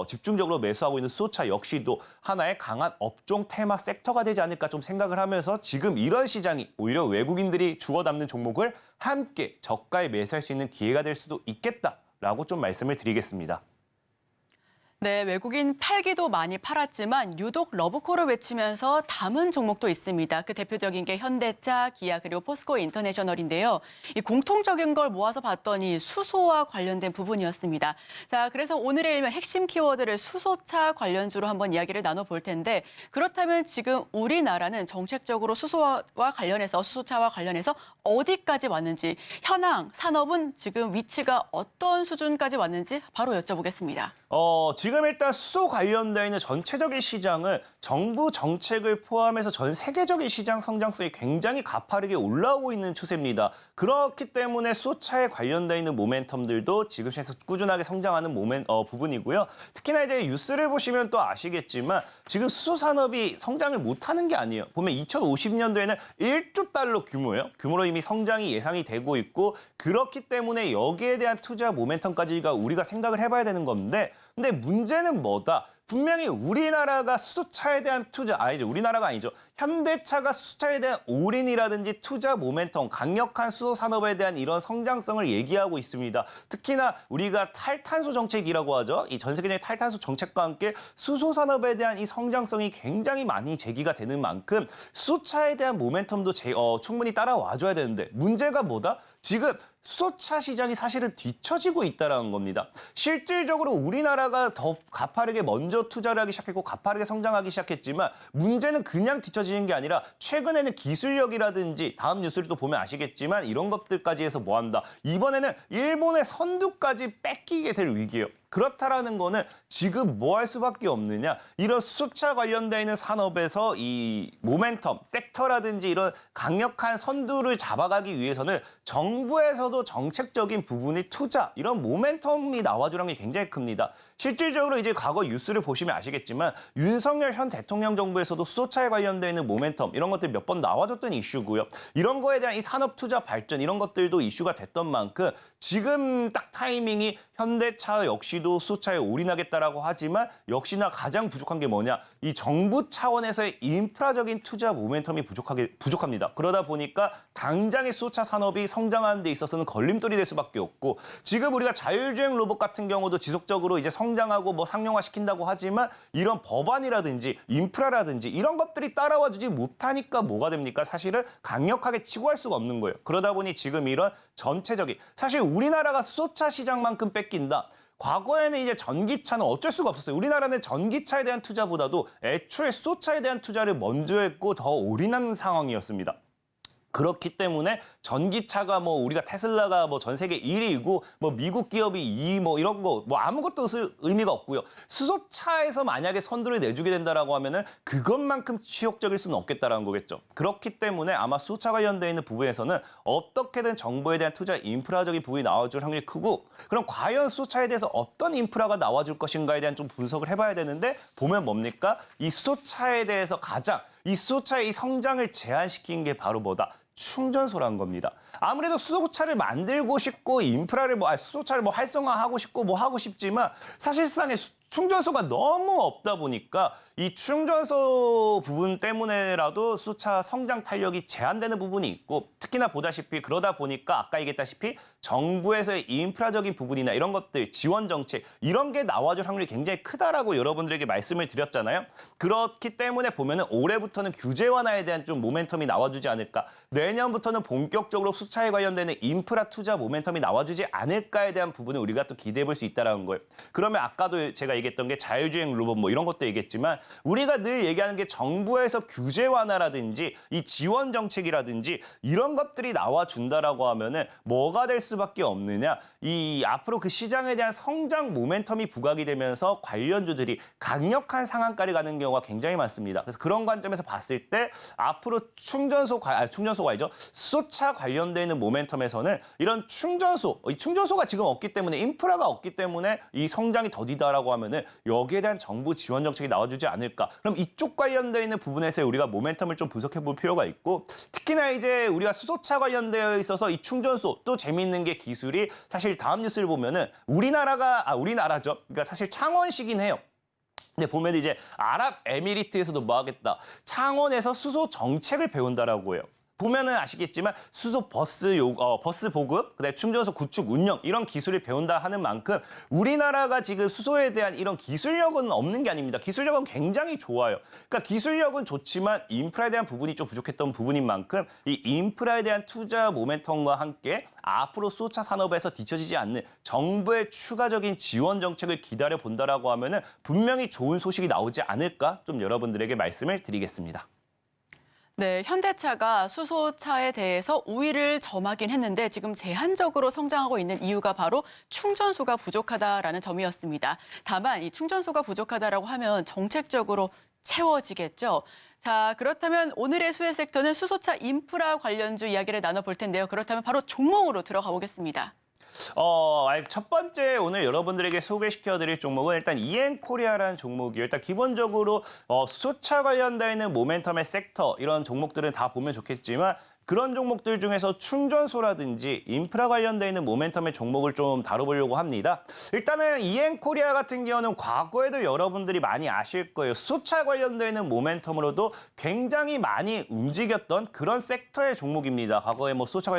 집중적으로 매수하고 있는 수소차 역시도 하나의 강한 업종 테마 섹터가 되지 않을까 좀 생각을 하면서 지금 이런 시장이 오히려 외국인들이 주워 담는 종목을 함께 저가에 매수할 수 있는 기회가 될 수도 있겠다라고 좀 말씀을 드리겠습니다. 네, 외국인 팔기도 많이 팔았지만 유독 러브콜을 외치면서 담은 종목도 있습니다. 그 대표적인 게 현대차, 기아 그리고 포스코 인터내셔널인데요. 이 공통적인 걸 모아서 봤더니 수소와 관련된 부분이었습니다. 자, 그래서 오늘의 일면 핵심 키워드를 수소차 관련주로 한번 이야기를 나눠볼 텐데 그렇다면 지금 우리나라는 정책적으로 수소와 관련해서 수소차와 관련해서 어디까지 왔는지 현황, 산업은 지금 위치가 어떤 수준까지 왔는지 바로 여쭤보겠습니다. 지금 일단 수소 관련되어 있는 전체적인 시장은 정부 정책을 포함해서 전 세계적인 시장 성장성이 굉장히 가파르게 올라오고 있는 추세입니다. 그렇기 때문에 수소차에 관련되어 있는 모멘텀들도 지금 시에서 꾸준하게 성장하는 부분이고요. 특히나 이제 뉴스를 보시면 또 아시겠지만 지금 수소 산업이 성장을 못하는 게 아니에요. 보면 2050년도에는 1조 달러 규모예요. 규모로 이미 성장이 예상이 되고 있고 그렇기 때문에 여기에 대한 투자 모멘텀까지가 우리가 생각을 해봐야 되는 건데 근데 문제는 뭐다? 분명히 우리나라가 수소차에 대한 투자, 우리나라가 아니죠. 현대차가 수소차에 대한 올인이라든지 투자 모멘텀, 강력한 수소 산업에 대한 이런 성장성을 얘기하고 있습니다. 특히나 우리가 탈탄소 정책이라고 하죠. 이 전 세계적인 탈탄소 정책과 함께 수소 산업에 대한 이 성장성이 굉장히 많이 제기가 되는 만큼 수소차에 대한 모멘텀도 충분히 따라와줘야 되는데 문제가 뭐다? 지금 수소차 시장이 사실은 뒤처지고 있다는 겁니다. 실질적으로 우리나라가 더 가파르게 먼저 투자를 하기 시작했고 가파르게 성장하기 시작했지만 문제는 그냥 뒤처지는 게 아니라 최근에는 기술력이라든지 다음 뉴스를 또 보면 아시겠지만 이런 것들까지 해서 뭐 한다. 이번에는 일본의 선두까지 뺏기게 될 위기예요. 그렇다라는 거는 지금 뭐 할 수밖에 없느냐. 이런 수소차 관련되어 있는 산업에서 이 모멘텀, 섹터라든지 이런 강력한 선두를 잡아가기 위해서는 정부에서도 정책적인 부분이 투자, 이런 모멘텀이 나와주라는 게 굉장히 큽니다. 실질적으로 이제 과거 뉴스를 보시면 아시겠지만 윤석열 현 대통령 정부에서도 수소차에 관련되어 있는 모멘텀 이런 것들 몇 번 나와줬던 이슈고요. 이런 거에 대한 이 산업 투자 발전 이런 것들도 이슈가 됐던 만큼 지금 딱 타이밍이 현대차 역시도 정부도 수소차에 올인하겠다라고 하지만 역시나 가장 부족한 게 뭐냐? 이 정부 차원에서의 인프라적인 투자 모멘텀이 부족합니다. 그러다 보니까 당장의 수소차 산업이 성장하는 데 있어서는 걸림돌이 될 수밖에 없고 지금 우리가 자율주행 로봇 같은 경우도 지속적으로 이제 성장하고 뭐 상용화 시킨다고 하지만 이런 법안이라든지 인프라라든지 이런 것들이 따라와 주지 못하니까 뭐가 됩니까? 사실은 강력하게 치고할 수가 없는 거예요. 그러다 보니 지금 이런 전체적인 사실 우리나라가 수소차 시장만큼 뺏긴다. 과거에는 이제 전기차는 어쩔 수가 없었어요. 우리나라는 전기차에 대한 투자보다도 애초에 수소차에 대한 투자를 먼저 했고 더 올인하는 상황이었습니다. 그렇기 때문에 전기차가 뭐 우리가 테슬라가 뭐 전 세계 1위이고 뭐 미국 기업이 2위 뭐 이런 거 뭐 아무것도 의미가 없고요. 수소차에서 만약에 선두를 내주게 된다라고 하면은 그것만큼 치욕적일 수는 없겠다라는 거겠죠. 그렇기 때문에 아마 수소차 관련돼 있는 부분에서는 어떻게든 정부에 대한 투자 인프라적인 부분이 나와줄 확률이 크고 그럼 과연 수소차에 대해서 어떤 인프라가 나와줄 것인가에 대한 좀 분석을 해봐야 되는데 보면 뭡니까? 이 수소차에 대해서 가장 이 수소차의 이 성장을 제한시킨 게 바로 뭐다? 충전소란 겁니다. 아무래도 수소차를 만들고 싶고 인프라를 수소차를 활성화하고 싶고 뭐 하고 싶지만 사실상의 충전소가 너무 없다 보니까 이 충전소 부분 때문에라도 수소차 성장 탄력이 제한되는 부분이 있고 특히나 보다시피 그러다 보니까 아까 얘기했다시피 정부에서의 인프라적인 부분이나 이런 것들 지원 정책 이런 게 나와줄 확률이 굉장히 크다라고 여러분들에게 말씀을 드렸잖아요. 그렇기 때문에 보면은 올해부터는 규제 완화에 대한 좀 모멘텀이 나와주지 않을까. 내년부터는 본격적으로 수차에 관련되는 인프라 투자 모멘텀이 나와주지 않을까에 대한 부분을 우리가 또 기대해 볼 수 있다는 거예요. 그러면 아까도 제가 얘기했던 게 자율주행 로봇 뭐 이런 것도 얘기했지만 우리가 늘 얘기하는 게 정부에서 규제 완화라든지 이 지원 정책이라든지 이런 것들이 나와준다라고 하면은 뭐가 될 수밖에 없느냐. 이 앞으로 그 시장에 대한 성장 모멘텀이 부각이 되면서 관련주들이 강력한 상한가를 가는 경우가 굉장히 많습니다. 그래서 그런 관점에서 봤을 때 앞으로 충전소가 아니죠. 수소차 관련돼 있는 모멘텀에서는 이런 이 충전소가 지금 없기 때문에 인프라가 없기 때문에 이 성장이 더디다라고 하면은 여기에 대한 정부 지원 정책이 나와주지 않을까. 그럼 이쪽 관련돼 있는 부분에서 우리가 모멘텀을 좀 분석해 볼 필요가 있고 특히나 이제 우리가 수소차 관련되어 있어서 이 충전소 또 재미있는 게 기술이 사실 다음 뉴스를 보면은 우리나라죠. 그러니까 사실 창원시긴 해요. 근데 보면 이제 아랍에미리트에서도 뭐 하겠다. 창원에서 수소 정책을 배운다라고 해요. 보면은 아시겠지만 수소 버스 보급, 그다음에 충전소 구축 운영 이런 기술을 배운다 하는 만큼 우리나라가 지금 수소에 대한 이런 기술력은 없는 게 아닙니다. 기술력은 굉장히 좋아요. 그러니까 기술력은 좋지만 인프라에 대한 부분이 좀 부족했던 부분인 만큼 이 인프라에 대한 투자 모멘텀과 함께 앞으로 수소차 산업에서 뒤처지지 않는 정부의 추가적인 지원 정책을 기다려 본다라고 하면은 분명히 좋은 소식이 나오지 않을까 좀 여러분들에게 말씀을 드리겠습니다. 네, 현대차가 수소차에 대해서 우위를 점하긴 했는데 지금 제한적으로 성장하고 있는 이유가 바로 충전소가 부족하다라는 점이었습니다. 다만 이 충전소가 부족하다라고 하면 정책적으로 채워지겠죠. 자, 그렇다면 오늘의 수혜 섹터는 수소차 인프라 관련주 이야기를 나눠볼 텐데요. 그렇다면 바로 종목으로 들어가 보겠습니다. 첫 번째 오늘 여러분들에게 소개시켜드릴 종목은 일단 이엔코리아라는 종목이에요. 일단 기본적으로 수소차 관련돼 있는 모멘텀의 섹터 이런 종목들은 다 보면 좋겠지만 그런 종목들 중에서 충전소라든지 인프라 관련돼 있는 모멘텀의 종목을 좀 다뤄보려고 합니다. 일단은 이엔코리아 같은 경우는 과거에도 여러분들이 많이 아실 거예요. 수소차 관련돼 있는 모멘텀으로도 굉장히 많이 움직였던 그런 섹터의 종목입니다. 과거에 뭐 수소차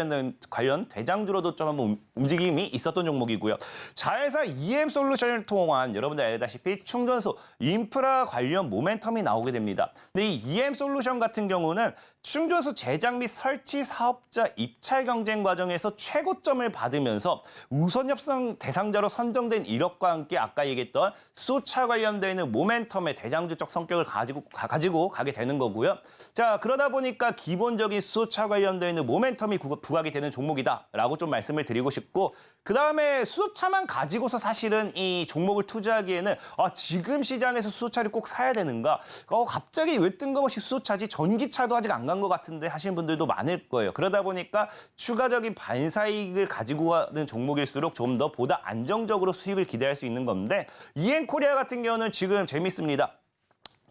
관련 대장주로도 좀 한번 움직임이 있었던 종목이고요. 자회사 EM솔루션을 통한 여러분들 알다시피 충전소, 인프라 관련 모멘텀이 나오게 됩니다. 근데 이 EM솔루션 같은 경우는 충전소 제작 및 설치 사업자 입찰 경쟁 과정에서 최고점을 받으면서 우선 협상 대상자로 선정된 이력과 함께 아까 얘기했던 수소차 관련돼 있는 모멘텀의 대장주적 성격을 가지고 가게 되는 거고요. 자, 그러다 보니까 기본적인 수소차 관련돼 있는 모멘텀이 부각이 되는 종목이다라고 좀 말씀을 드리고 싶고 그다음에 수소차만 가지고서 사실은 이 종목을 투자하기에는 지금 시장에서 수소차를 꼭 사야 되는가? 갑자기 왜 뜬금없이 수소차지? 전기차도 아직 안 간 것 같은데 하시는 분들도 많을 거예요. 그러다 보니까 추가적인 반사이익을 가지고 가는 종목일수록 좀 더 보다 안정적으로 수익을 기대할 수 있는 건데 이엔코리아 같은 경우는 지금 재밌습니다.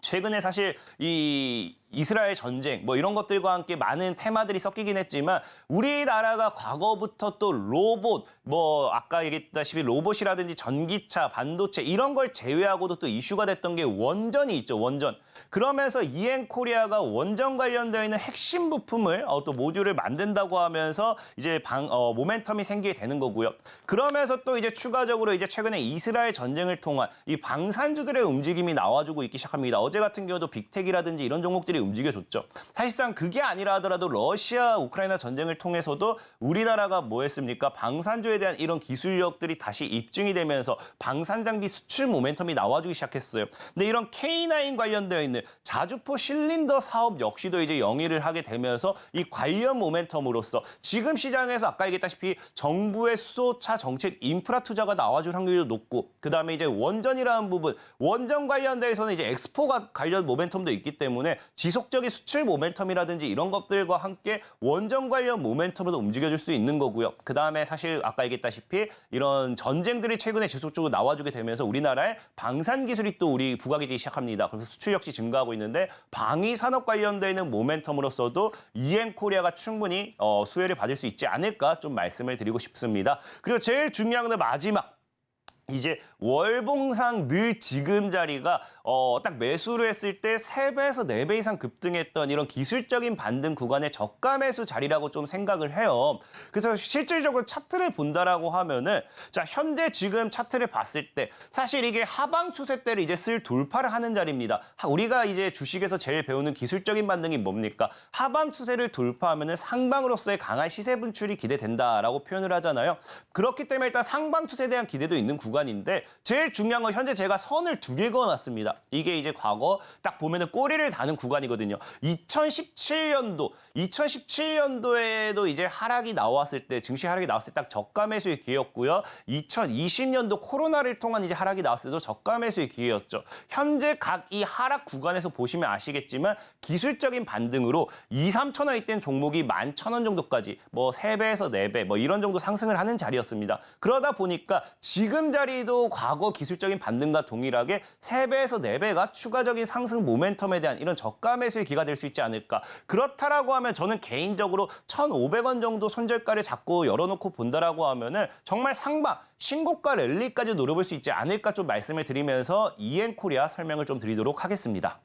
최근에 사실 이 이스라엘 전쟁 뭐 이런 것들과 함께 많은 테마들이 섞이긴 했지만 우리나라가 과거부터 또 로봇 뭐 아까 얘기했다시피 로봇이라든지 전기차, 반도체 이런 걸 제외하고도 또 이슈가 됐던 게 원전이 있죠. 원전. 그러면서 이엔코리아가 원전 관련되어 있는 핵심 부품을 또 모듈을 만든다고 하면서 이제 모멘텀이 생기게 되는 거고요. 그러면서 또 이제 추가적으로 이제 최근에 이스라엘 전쟁을 통한 이 방산주들의 움직임이 나와주고 있기 시작합니다. 어제 같은 경우도 빅텍이라든지 이런 종목들이 움직여줬죠. 사실상 그게 아니라 하더라도 러시아, 우크라이나 전쟁을 통해서도 우리나라가 뭐 했습니까? 방산주에 대한 이런 기술력들이 다시 입증이 되면서 방산장비 수출 모멘텀이 나와주기 시작했어요. 근데 이런 K9 관련되어 있는 자주포 실린더 사업 역시도 이제 영위를 하게 되면서 이 관련 모멘텀으로서 지금 시장에서 아까 얘기했다시피 정부의 수소차 정책 인프라 투자가 나와줄 확률도 높고 그다음에 이제 원전이라는 부분, 원전 관련돼서는 이제 엑스포가 관련 모멘텀도 있기 때문에 지속적인 수출 모멘텀이라든지 이런 것들과 함께 원전 관련 모멘텀으로 움직여줄 수 있는 거고요. 그다음에 사실 아까 얘기했다시피 이런 전쟁들이 최근에 지속적으로 나와주게 되면서 우리나라의 방산 기술이 또 우리 부각이 되기 시작합니다. 그래서 수출 역시 증가하고 있는데 방위 산업 관련돼 있는 모멘텀으로서도 이엔코리아가 충분히 수혜를 받을 수 있지 않을까 좀 말씀을 드리고 싶습니다. 그리고 제일 중요한 건 마지막. 이제 월봉상 늘 지금 자리가 딱 매수를 했을 때 3배에서 4배 이상 급등했던 이런 기술적인 반등 구간의 저가 매수 자리라고 좀 생각을 해요. 그래서 실질적으로 차트를 본다라고 하면은 자 현재 지금 차트를 봤을 때 사실 이게 하방 추세대를 이제 슬 돌파를 하는 자리입니다. 우리가 이제 주식에서 제일 배우는 기술적인 반등이 뭡니까? 하방 추세를 돌파하면은 상방으로서의 강한 시세 분출이 기대된다라고 표현을 하잖아요. 그렇기 때문에 일단 상방 추세에 대한 기대도 있는 구간인데 제일 중요한 건 현재 제가 선을 2개 그어놨습니다. 이게 이제 과거 딱 보면은 꼬리를 다는 구간이거든요. 2017년도에도 이제 하락이 나왔을 때 증시 하락이 나왔을 때 딱 저가 매수의 기회였고요. 2020년도 코로나를 통한 이제 하락이 나왔을 때도 저가 매수의 기회였죠. 현재 각 이 하락 구간에서 보시면 아시겠지만 기술적인 반등으로 2, 3천 원이 된 종목이 11,000원 정도까지 뭐 3배에서 4배 뭐 이런 정도 상승을 하는 자리였습니다. 그러다 보니까 지금 자리도 과거 기술적인 반등과 동일하게 3배에서 4배가 추가적인 상승 모멘텀에 대한 이런 저가 매수의 기가 될 수 있지 않을까. 그렇다라고 하면 저는 개인적으로 1,500원 정도 손절가를 잡고 열어놓고 본다라고 하면은 정말 상방 신고가 랠리까지 노려볼 수 있지 않을까 좀 말씀을 드리면서 이엔코리아 설명을 좀 드리도록 하겠습니다.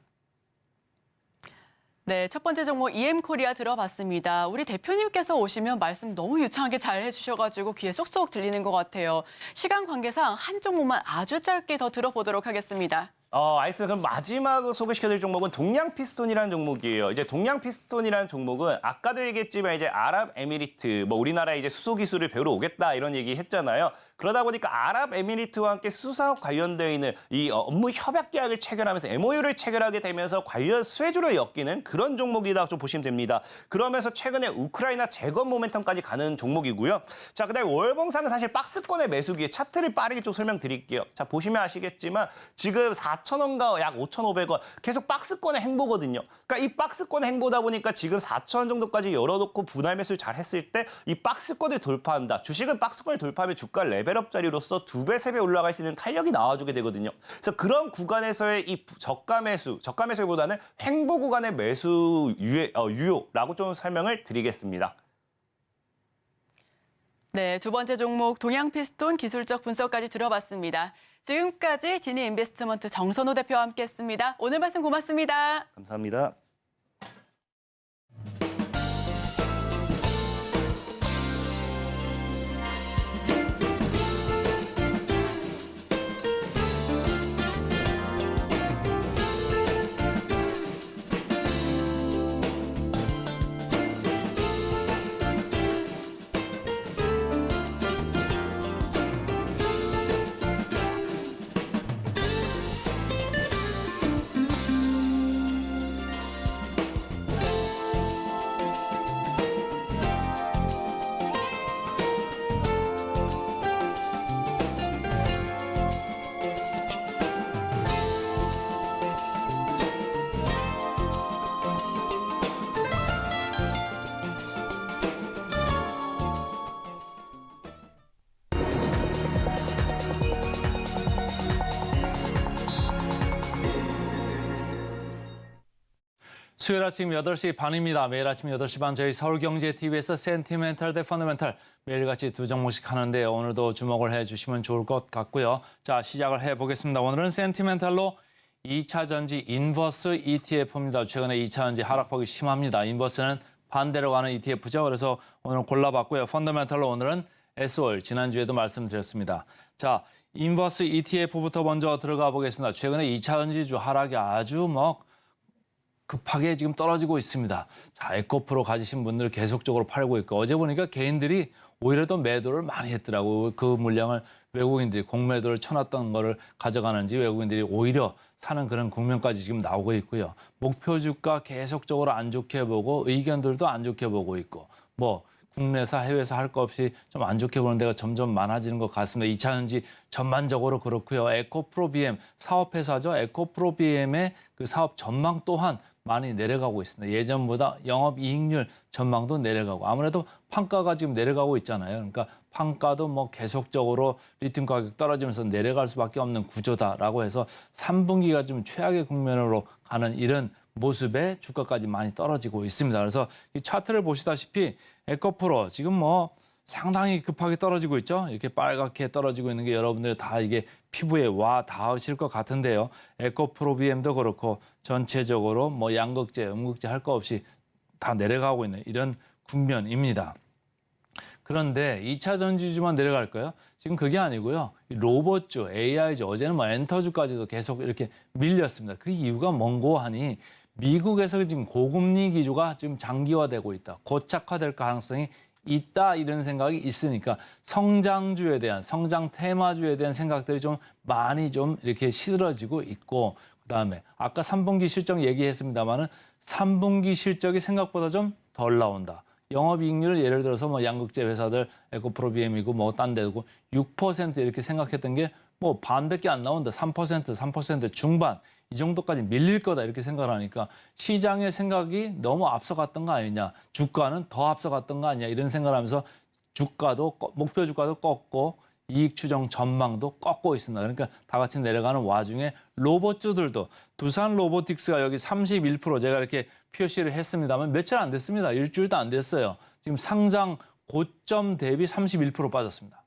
네, 첫 번째 종목 EM코리아 들어봤습니다. 우리 대표님께서 오시면 말씀 너무 유창하게 잘 해주셔가지고 귀에 쏙쏙 들리는 것 같아요. 시간 관계상 한 종목만 아주 짧게 더 들어보도록 하겠습니다. 알겠습니다. 그럼 마지막 소개시켜드릴 종목은 동양피스톤이라는 종목이에요. 이제 동양피스톤이라는 종목은 아까도 얘기했지만 이제 아랍에미리트, 뭐 우리나라에 이제 수소 기술을 배우러 오겠다 이런 얘기 했잖아요. 그러다 보니까 아랍에미리트와 함께 수사업 관련되어 있는 이 업무 협약 계약을 체결하면서 MOU를 체결하게 되면서 관련 수혜주로 엮이는 그런 종목이다 좀 보시면 됩니다. 그러면서 최근에 우크라이나 재건 모멘텀까지 가는 종목이고요. 자, 그다음에 월봉상은 사실 박스권의 매수기에 차트를 빠르게 좀 설명드릴게요. 자, 보시면 아시겠지만 지금 4,000원과 약 5,500원 계속 박스권의 행보거든요. 그러니까 이 박스권의 행보다 보니까 지금 4,000원 정도까지 열어놓고 분할 매수를 잘 했을 때 이 박스권을 돌파한다. 주식은 박스권을 돌파하면 주가 레벨업 자리로서 2배, 3배 올라갈 수 있는 탄력이 나와주게 되거든요. 그래서 그런 구간에서의 이 저가 매수보다는 횡보 구간의 매수 유효라고 좀 설명을 드리겠습니다. 네, 두 번째 종목 동양피스톤 기술적 분석까지 들어봤습니다. 지금까지 지니인베스트먼트 정선호 대표와 함께했습니다. 오늘 말씀 고맙습니다. 감사합니다. 수요일 아침 8시 반입니다. 매일 아침 8시 반 저희 서울경제TV에서 센티멘탈 대 펀더멘탈 매일같이 두 종목씩 하는데 오늘도 주목을 해주시면 좋을 것 같고요. 자, 시작을 해보겠습니다. 오늘은 센티멘탈로 2차 전지 인버스 ETF입니다. 최근에 2차 전지 하락폭이 심합니다. 인버스는 반대로 가는 ETF죠. 그래서 오늘 골라봤고요. 펀더멘탈로 오늘은 S-오일, 지난주에도 말씀드렸습니다. 자, 인버스 ETF부터 먼저 들어가 보겠습니다. 최근에 2차 전지주 하락이 아주 급하게 지금 떨어지고 있습니다. 자, 에코프로 가지신 분들 계속적으로 팔고 있고 어제 보니까 개인들이 오히려 더 매도를 많이 했더라고요. 그 물량을 외국인들이 공매도를 쳐놨던 거를 가져가는지 외국인들이 오히려 사는 그런 국면까지 지금 나오고 있고요. 목표 주가 계속적으로 안 좋게 보고 의견들도 안 좋게 보고 있고 국내사 해외사 할 거 없이 좀 안 좋게 보는 데가 점점 많아지는 것 같습니다. 2차 전지 전반적으로 그렇고요. 에코프로비엠 사업회사죠. 에코프로비엠의 그 사업 전망 또한 많이 내려가고 있습니다. 예전보다 영업이익률 전망도 내려가고 아무래도 판가가 지금 내려가고 있잖아요. 그러니까 판가도 계속적으로 리튬 가격 떨어지면서 내려갈 수밖에 없는 구조다라고 해서 3분기가 좀 최악의 국면으로 가는 이런 모습에 주가까지 많이 떨어지고 있습니다. 그래서 이 차트를 보시다시피 에코프로 지금 상당히 급하게 떨어지고 있죠. 이렇게 빨갛게 떨어지고 있는 게 여러분들 다 이게 피부에 와 닿으실 것 같은데요. 에코프로비엠도 그렇고 전체적으로 양극재, 음극재 할 거 없이 다 내려가고 있는 이런 국면입니다. 그런데 2차 전지주만 내려갈까요? 지금 그게 아니고요. 로봇주, AI주, 어제는 엔터주까지도 계속 이렇게 밀렸습니다. 그 이유가 뭔고 하니 미국에서 지금 고금리 기조가 지금 장기화되고 있다. 고착화될 가능성이 있다 이런 생각이 있으니까 성장주에 대한 성장 테마주에 대한 생각들이 좀 많이 좀 이렇게 시들어지고 있고 그다음에 아까 3분기 실적 얘기했습니다마는 3분기 실적이 생각보다 좀 덜 나온다. 영업이익률을 예를 들어서 양극재 회사들 에코프로비엠이고 딴 데고 6% 이렇게 생각했던 게 반밖에 안 나온다. 3% 중반 이 정도까지 밀릴 거다 이렇게 생각을 하니까 시장의 생각이 너무 앞서갔던 거 아니냐. 주가는 더 앞서갔던 거 아니냐 이런 생각을 하면서 주가도 목표 주가도 꺾고 이익 추정 전망도 꺾고 있습니다. 그러니까 다 같이 내려가는 와중에 로봇주들도 두산 로보틱스가 여기 31% 제가 이렇게 표시를 했습니다만 며칠 안 됐습니다. 일주일도 안 됐어요. 지금 상장 고점 대비 31% 빠졌습니다.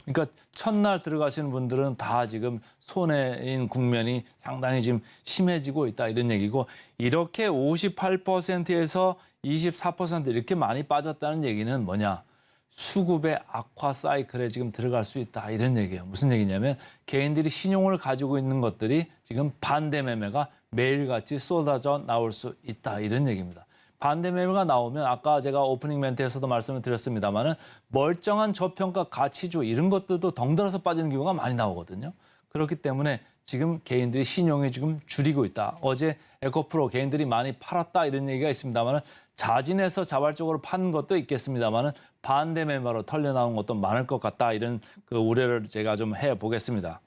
그러니까 첫날 들어가시는 분들은 다 지금 손해인 국면이 상당히 지금 심해지고 있다 이런 얘기고 이렇게 58%에서 24% 이렇게 많이 빠졌다는 얘기는 뭐냐. 수급의 악화 사이클에 지금 들어갈 수 있다 이런 얘기예요. 무슨 얘기냐면 개인들이 신용을 가지고 있는 것들이 지금 반대 매매가 매일같이 쏟아져 나올 수 있다 이런 얘기입니다. 반대 매매가 나오면 아까 제가 오프닝 멘트에서도 말씀을 드렸습니다마는 멀쩡한 저평가 가치주 이런 것들도 덩달아서 빠지는 경우가 많이 나오거든요. 그렇기 때문에 지금 개인들이 신용이 지금 줄이고 있다. 어제 에코프로 개인들이 많이 팔았다 이런 얘기가 있습니다마는 자진해서 자발적으로 판 것도 있겠습니다마는 반대 매매로 털려 나온 것도 많을 것 같다 이런 그 우려를 제가 좀 해보겠습니다.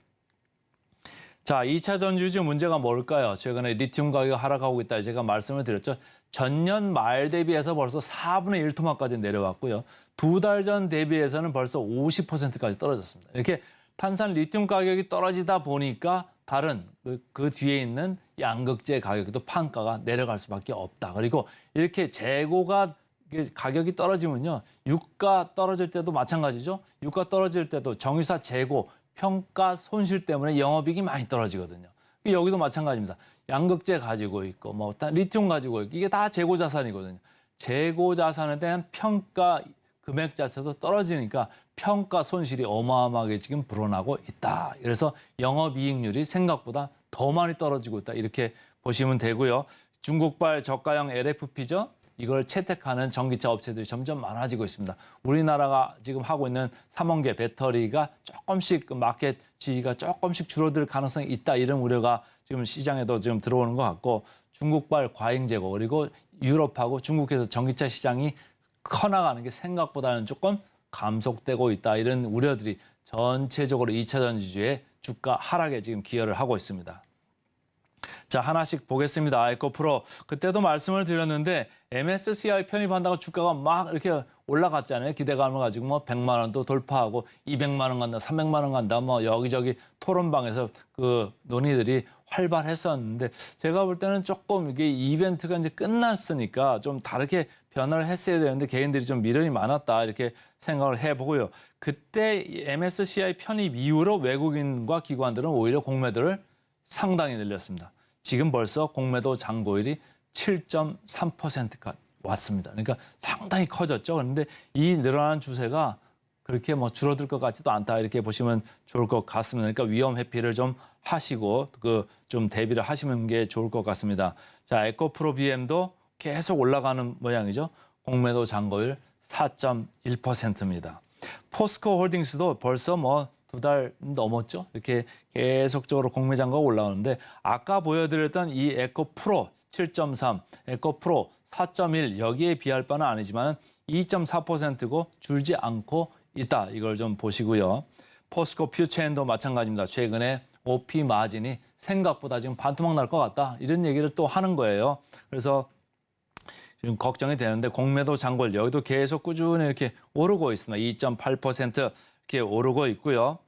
자, 2차 전지주 문제가 뭘까요? 최근에 리튬 가격이 하락하고 있다 제가 말씀을 드렸죠. 전년 말 대비해서 벌써 4분의 1 토막까지 내려왔고요. 2달 전 대비해서는 벌써 50%까지 떨어졌습니다. 이렇게 탄산 리튬 가격이 떨어지다 보니까 다른 그 뒤에 있는 양극재 가격도 판가가 내려갈 수밖에 없다. 그리고 이렇게 재고가 가격이 떨어지면요. 유가 떨어질 때도 마찬가지죠. 유가 떨어질 때도 정유사 재고, 평가 손실 때문에 영업이익이 많이 떨어지거든요. 여기도 마찬가지입니다. 양극재 가지고 있고 리튬 가지고 있고 이게 다 재고 자산이거든요. 재고 자산에 대한 평가 금액 자체도 떨어지니까 평가 손실이 어마어마하게 지금 불어나고 있다. 그래서 영업이익률이 생각보다 더 많이 떨어지고 있다. 이렇게 보시면 되고요. 중국발 저가형 LFP죠. 이걸 채택하는 전기차 업체들이 점점 많아지고 있습니다. 우리나라가 지금 하고 있는 3원계 배터리가 조금씩 마켓 지위가 조금씩 줄어들 가능성이 있다. 이런 우려가 지금 시장에도 지금 들어오는 것 같고 중국발 과잉 재고 그리고 유럽하고 중국에서 전기차 시장이 커나가는 게 생각보다는 조금 감속되고 있다. 이런 우려들이 전체적으로 2차 전지주의 주가 하락에 지금 기여를 하고 있습니다. 자, 하나씩 보겠습니다. 에코프로. 그때도 말씀을 드렸는데 MSCI 편입한다고 주가가 막 이렇게 올라갔잖아요. 기대감을 가지고 뭐 100만 원도 돌파하고 200만 원 간다, 300만 원 간다. 뭐 여기저기 토론방에서 그 논의들이 활발했었는데 제가 볼 때는 조금 이게 이벤트가 이제 끝났으니까 좀 다르게 변화를 했어야 되는데 개인들이 좀 미련이 많았다 이렇게 생각을 해보고요. 그때 MSCI 편입 이후로 외국인과 기관들은 오히려 공매도를 상당히 늘렸습니다. 지금 벌써 공매도 잔고율이 7.3%가 왔습니다. 그러니까 상당히 커졌죠. 그런데 이 늘어난 추세가 그렇게 뭐 줄어들 것 같지도 않다 이렇게 보시면 좋을 것 같습니다. 그러니까 위험 회피를 좀 하시고 그 좀 대비를 하시는 게 좋을 것 같습니다. 자, 에코프로 BM도 계속 올라가는 모양이죠. 공매도 잔고율 4.1%입니다. 포스코 홀딩스도 벌써 뭐 2달 넘었죠. 이렇게 계속적으로 공매 잔고가 올라오는데 아까 보여드렸던 이 에코프로 7.3, 에코프로 4.1 여기에 비할 바는 아니지만 2.4%고 줄지 않고 있다. 이걸 좀 보시고요. 포스코 퓨처엔도 마찬가지입니다. 최근에 OP 마진이 생각보다 지금 반토막 날 것 같다. 이런 얘기를 또 하는 거예요. 그래서 지금 걱정이 되는데 공매도 잔고율 여기도 계속 꾸준히 이렇게 오르고 있습니다. 2.8% 이렇게 오르고 있고요.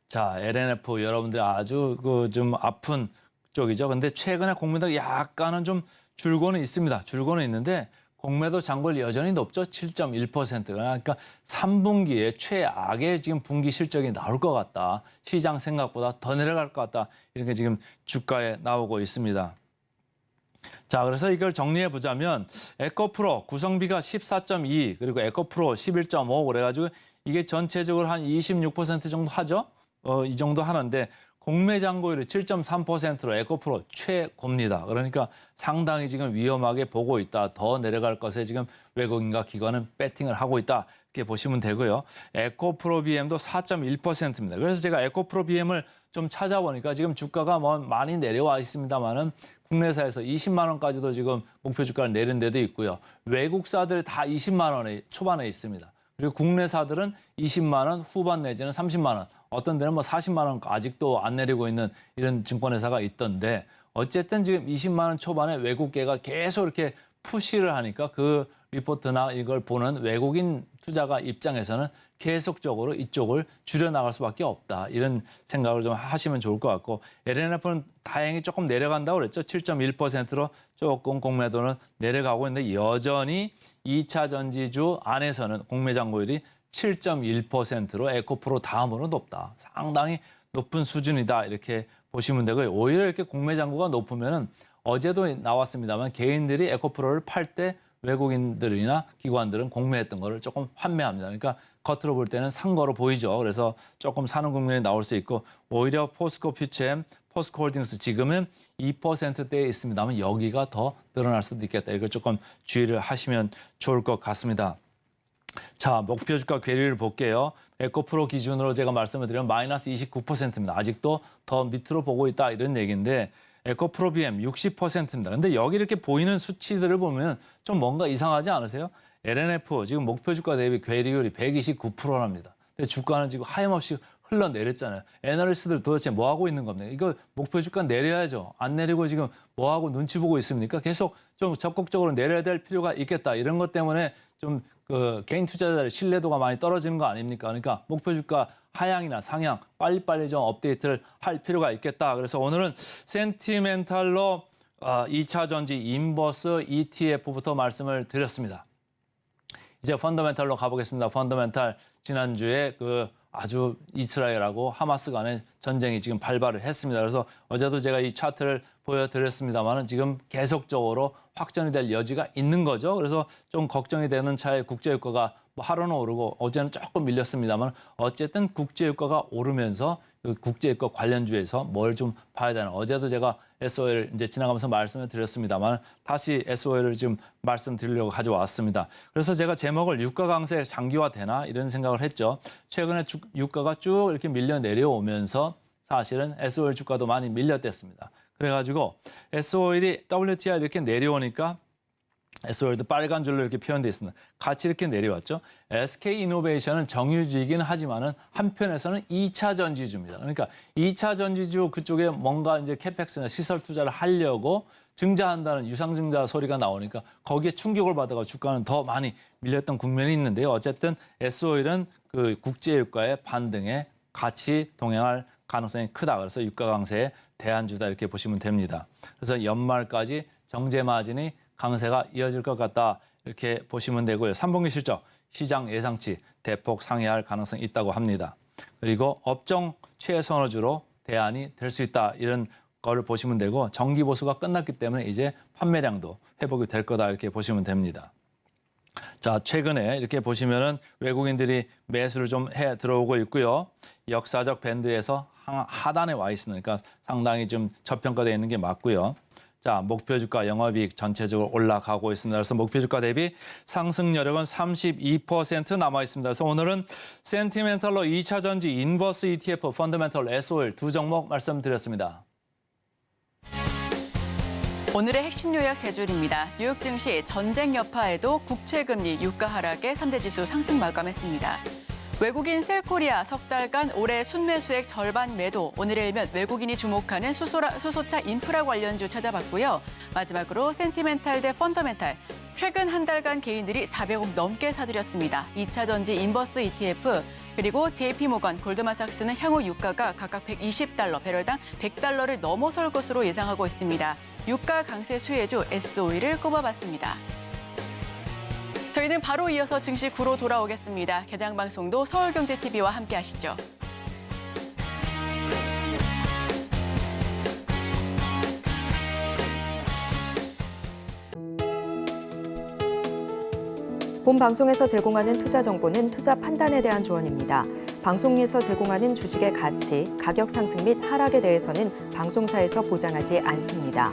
자, LNF 여러분들 아주 그 좀 아픈 쪽이죠. 근데 최근에 공매도 약간은 좀 줄고는 있습니다. 줄고는 있는데 공매도 잔고율 여전히 높죠. 7.1%. 그러니까 3분기에 최악의 지금 분기 실적이 나올 것 같다. 시장 생각보다 더 내려갈 것 같다. 이렇게 지금 주가에 나오고 있습니다. 자, 그래서 이걸 정리해 보자면 에코프로 구성비가 14.2 그리고 에코프로 11.5 그래가지고 이게 전체적으로 한 26% 정도 하죠. 이 정도 하는데 공매 잔고율이 7.3%로 에코프로 최고입니다. 그러니까 상당히 지금 위험하게 보고 있다. 더 내려갈 것에 지금 외국인과 기관은 배팅을 하고 있다. 이렇게 보시면 되고요. 에코프로 BM도 4.1%입니다. 그래서 제가 에코프로 BM을 좀 찾아보니까 지금 주가가 뭐 많이 내려와 있습니다만은 국내사에서 20만 원까지도 지금 목표 주가를 내린 데도 있고요. 외국사들이 다 20만 원에 초반에 있습니다. 그리고 국내사들은 20만 원 후반 내지는 30만 원. 어떤 데는 뭐 40만 원 아직도 안 내리고 있는 이런 증권회사가 있던데 어쨌든 지금 20만 원 초반에 외국계가 계속 이렇게 푸시를 하니까 그 리포트나 이걸 보는 외국인 투자가 입장에서는 계속적으로 이쪽을 줄여나갈 수밖에 없다. 이런 생각을 좀 하시면 좋을 것 같고 LNF는 다행히 조금 내려간다고 그랬죠. 7.1%로 조금 공매도는 내려가고 있는데 여전히 2차 전지주 안에서는 공매 잔고율이 7.1%로 에코프로 다음으로 높다. 상당히 높은 수준이다. 이렇게 보시면 되고요. 오히려 이렇게 공매 잔고가 높으면은 어제도 나왔습니다만 개인들이 에코프로를 팔 때 외국인들이나 기관들은 공매했던 거를 조금 환매합니다. 그러니까 겉으로 볼 때는 산 거로 보이죠. 그래서 조금 사는 국면이 나올 수 있고 오히려 포스코 퓨처엠, 포스코 홀딩스 지금은 2%대에 있습니다만 여기가 더 늘어날 수도 있겠다. 이걸 조금 주의를 하시면 좋을 것 같습니다. 자, 목표 주가 괴리를 볼게요. 에코프로 기준으로 제가 말씀을 드리면 마이너스 29%입니다. 아직도 더 밑으로 보고 있다 이런 얘기인데 에코프로 BM 60%입니다. 근데 여기 이렇게 보이는 수치들을 보면 좀 뭔가 이상하지 않으세요? LNF 지금 목표 주가 대비 괴리율이 129%랍니다. 근데 주가는 지금 하염없이 흘러내렸잖아요. 애널리스트들 도대체 뭐 하고 있는 겁니까? 이거 목표 주가 내려야죠. 안 내리고 지금 뭐 하고 눈치 보고 있습니까? 계속 좀 적극적으로 내려야 될 필요가 있겠다. 이런 것 때문에 좀 그 개인 투자자들의 신뢰도가 많이 떨어지는 거 아닙니까? 그러니까 목표 주가 하향이나 상향 빨리빨리 좀 업데이트를 할 필요가 있겠다. 그래서 오늘은 센티멘탈로 2차 전지 인버스 ETF부터 말씀을 드렸습니다. 이제 펀더멘탈로 가보겠습니다. 펀더멘탈 지난주에 그 아주 이스라엘하고 하마스 간의 전쟁이 지금 발발을 했습니다. 그래서 어제도 제가 이 차트를 보여드렸습니다만은 지금 계속적으로 확전이 될 여지가 있는 거죠. 그래서 좀 걱정이 되는 차에 국제유가가 뭐 하루는 오르고 어제는 조금 밀렸습니다만 어쨌든 국제유가가 오르면서 그 국제유가 관련주에서 뭘 좀 봐야 되나. 어제도 제가 SOL 이제 지나가면서 말씀을 드렸습니다만 다시 SOL을 지금 말씀드리려고 가져왔습니다. 그래서 제가 제목을 유가 강세 장기화되나 이런 생각을 했죠. 최근에 유가가 쭉 이렇게 밀려 내려오면서 사실은 SOL 주가도 많이 밀렸댔습니다. 그래가지고 SOL이 WTI 이렇게 내려오니까 S월드 빨간 줄로 이렇게 표현되어 있습니다. 같이 이렇게 내려왔죠. SK이노베이션은 정유주이긴 하지만은 한편에서는 2차 전지주입니다. 그러니까 2차 전지주 그쪽에 뭔가 이제 캐펙스나 시설 투자를 하려고 증자한다는 유상증자 소리가 나오니까 거기에 충격을 받아가 주가는 더 많이 밀렸던 국면이 있는데요. 어쨌든 S오일은 그 국제유가의 반등에 같이 동행할 가능성이 크다. 그래서 유가 강세의 대안주다 이렇게 보시면 됩니다. 그래서 연말까지 정제 마진이 강세가 이어질 것 같다 이렇게 보시면 되고요. 3분기 실적 시장 예상치 대폭 상회할 가능성이 있다고 합니다. 그리고 업종 최선호주로 대안이 될 수 있다 이런 거를 보시면 되고 정기 보수가 끝났기 때문에 이제 판매량도 회복이 될 거다 이렇게 보시면 됩니다. 자, 최근에 이렇게 보시면은 외국인들이 매수를 좀 해 들어오고 있고요. 역사적 밴드에서 하단에 와 있습니다. 그러니까 상당히 좀 저평가되어 있는 게 맞고요. 자, 목표 주가 영업이익 전체적으로 올라가고 있습니다. 그래서 목표 주가 대비 상승 여력은 32% 남아 있습니다. 그래서 오늘은 센티멘털로 2차 전지 인버스 ETF, 펀더멘털 S오일 두 종목 말씀드렸습니다. 오늘의 핵심 요약 세 줄입니다. 뉴욕 증시 전쟁 여파에도 국채금리 유가 하락에 3대 지수 상승 마감했습니다. 외국인 셀코리아 석 달간 올해 순매수액 절반 매도, 오늘에 일면 외국인이 주목하는 수소차 인프라 관련주 찾아봤고요. 마지막으로 센티멘탈 대 펀더멘탈, 최근 한 달간 개인들이 400억 넘게 사들였습니다. 2차 전지 인버스 ETF, 그리고 JP모건, 골드만삭스는 향후 유가가 각각 120달러, 배럴당 100달러를 넘어설 것으로 예상하고 있습니다. 유가 강세 수혜주 S오일을 꼽아봤습니다. 저희는 바로 이어서 증시 구로 돌아오겠습니다. 개장 방송도 서울경제TV와 함께 하시죠. 본 방송에서 제공하는 투자 정보는 투자 판단에 대한 조언입니다. 방송에서 제공하는 주식의 가치, 가격 상승 및 하락에 대해서는 방송사에서 보장하지 않습니다.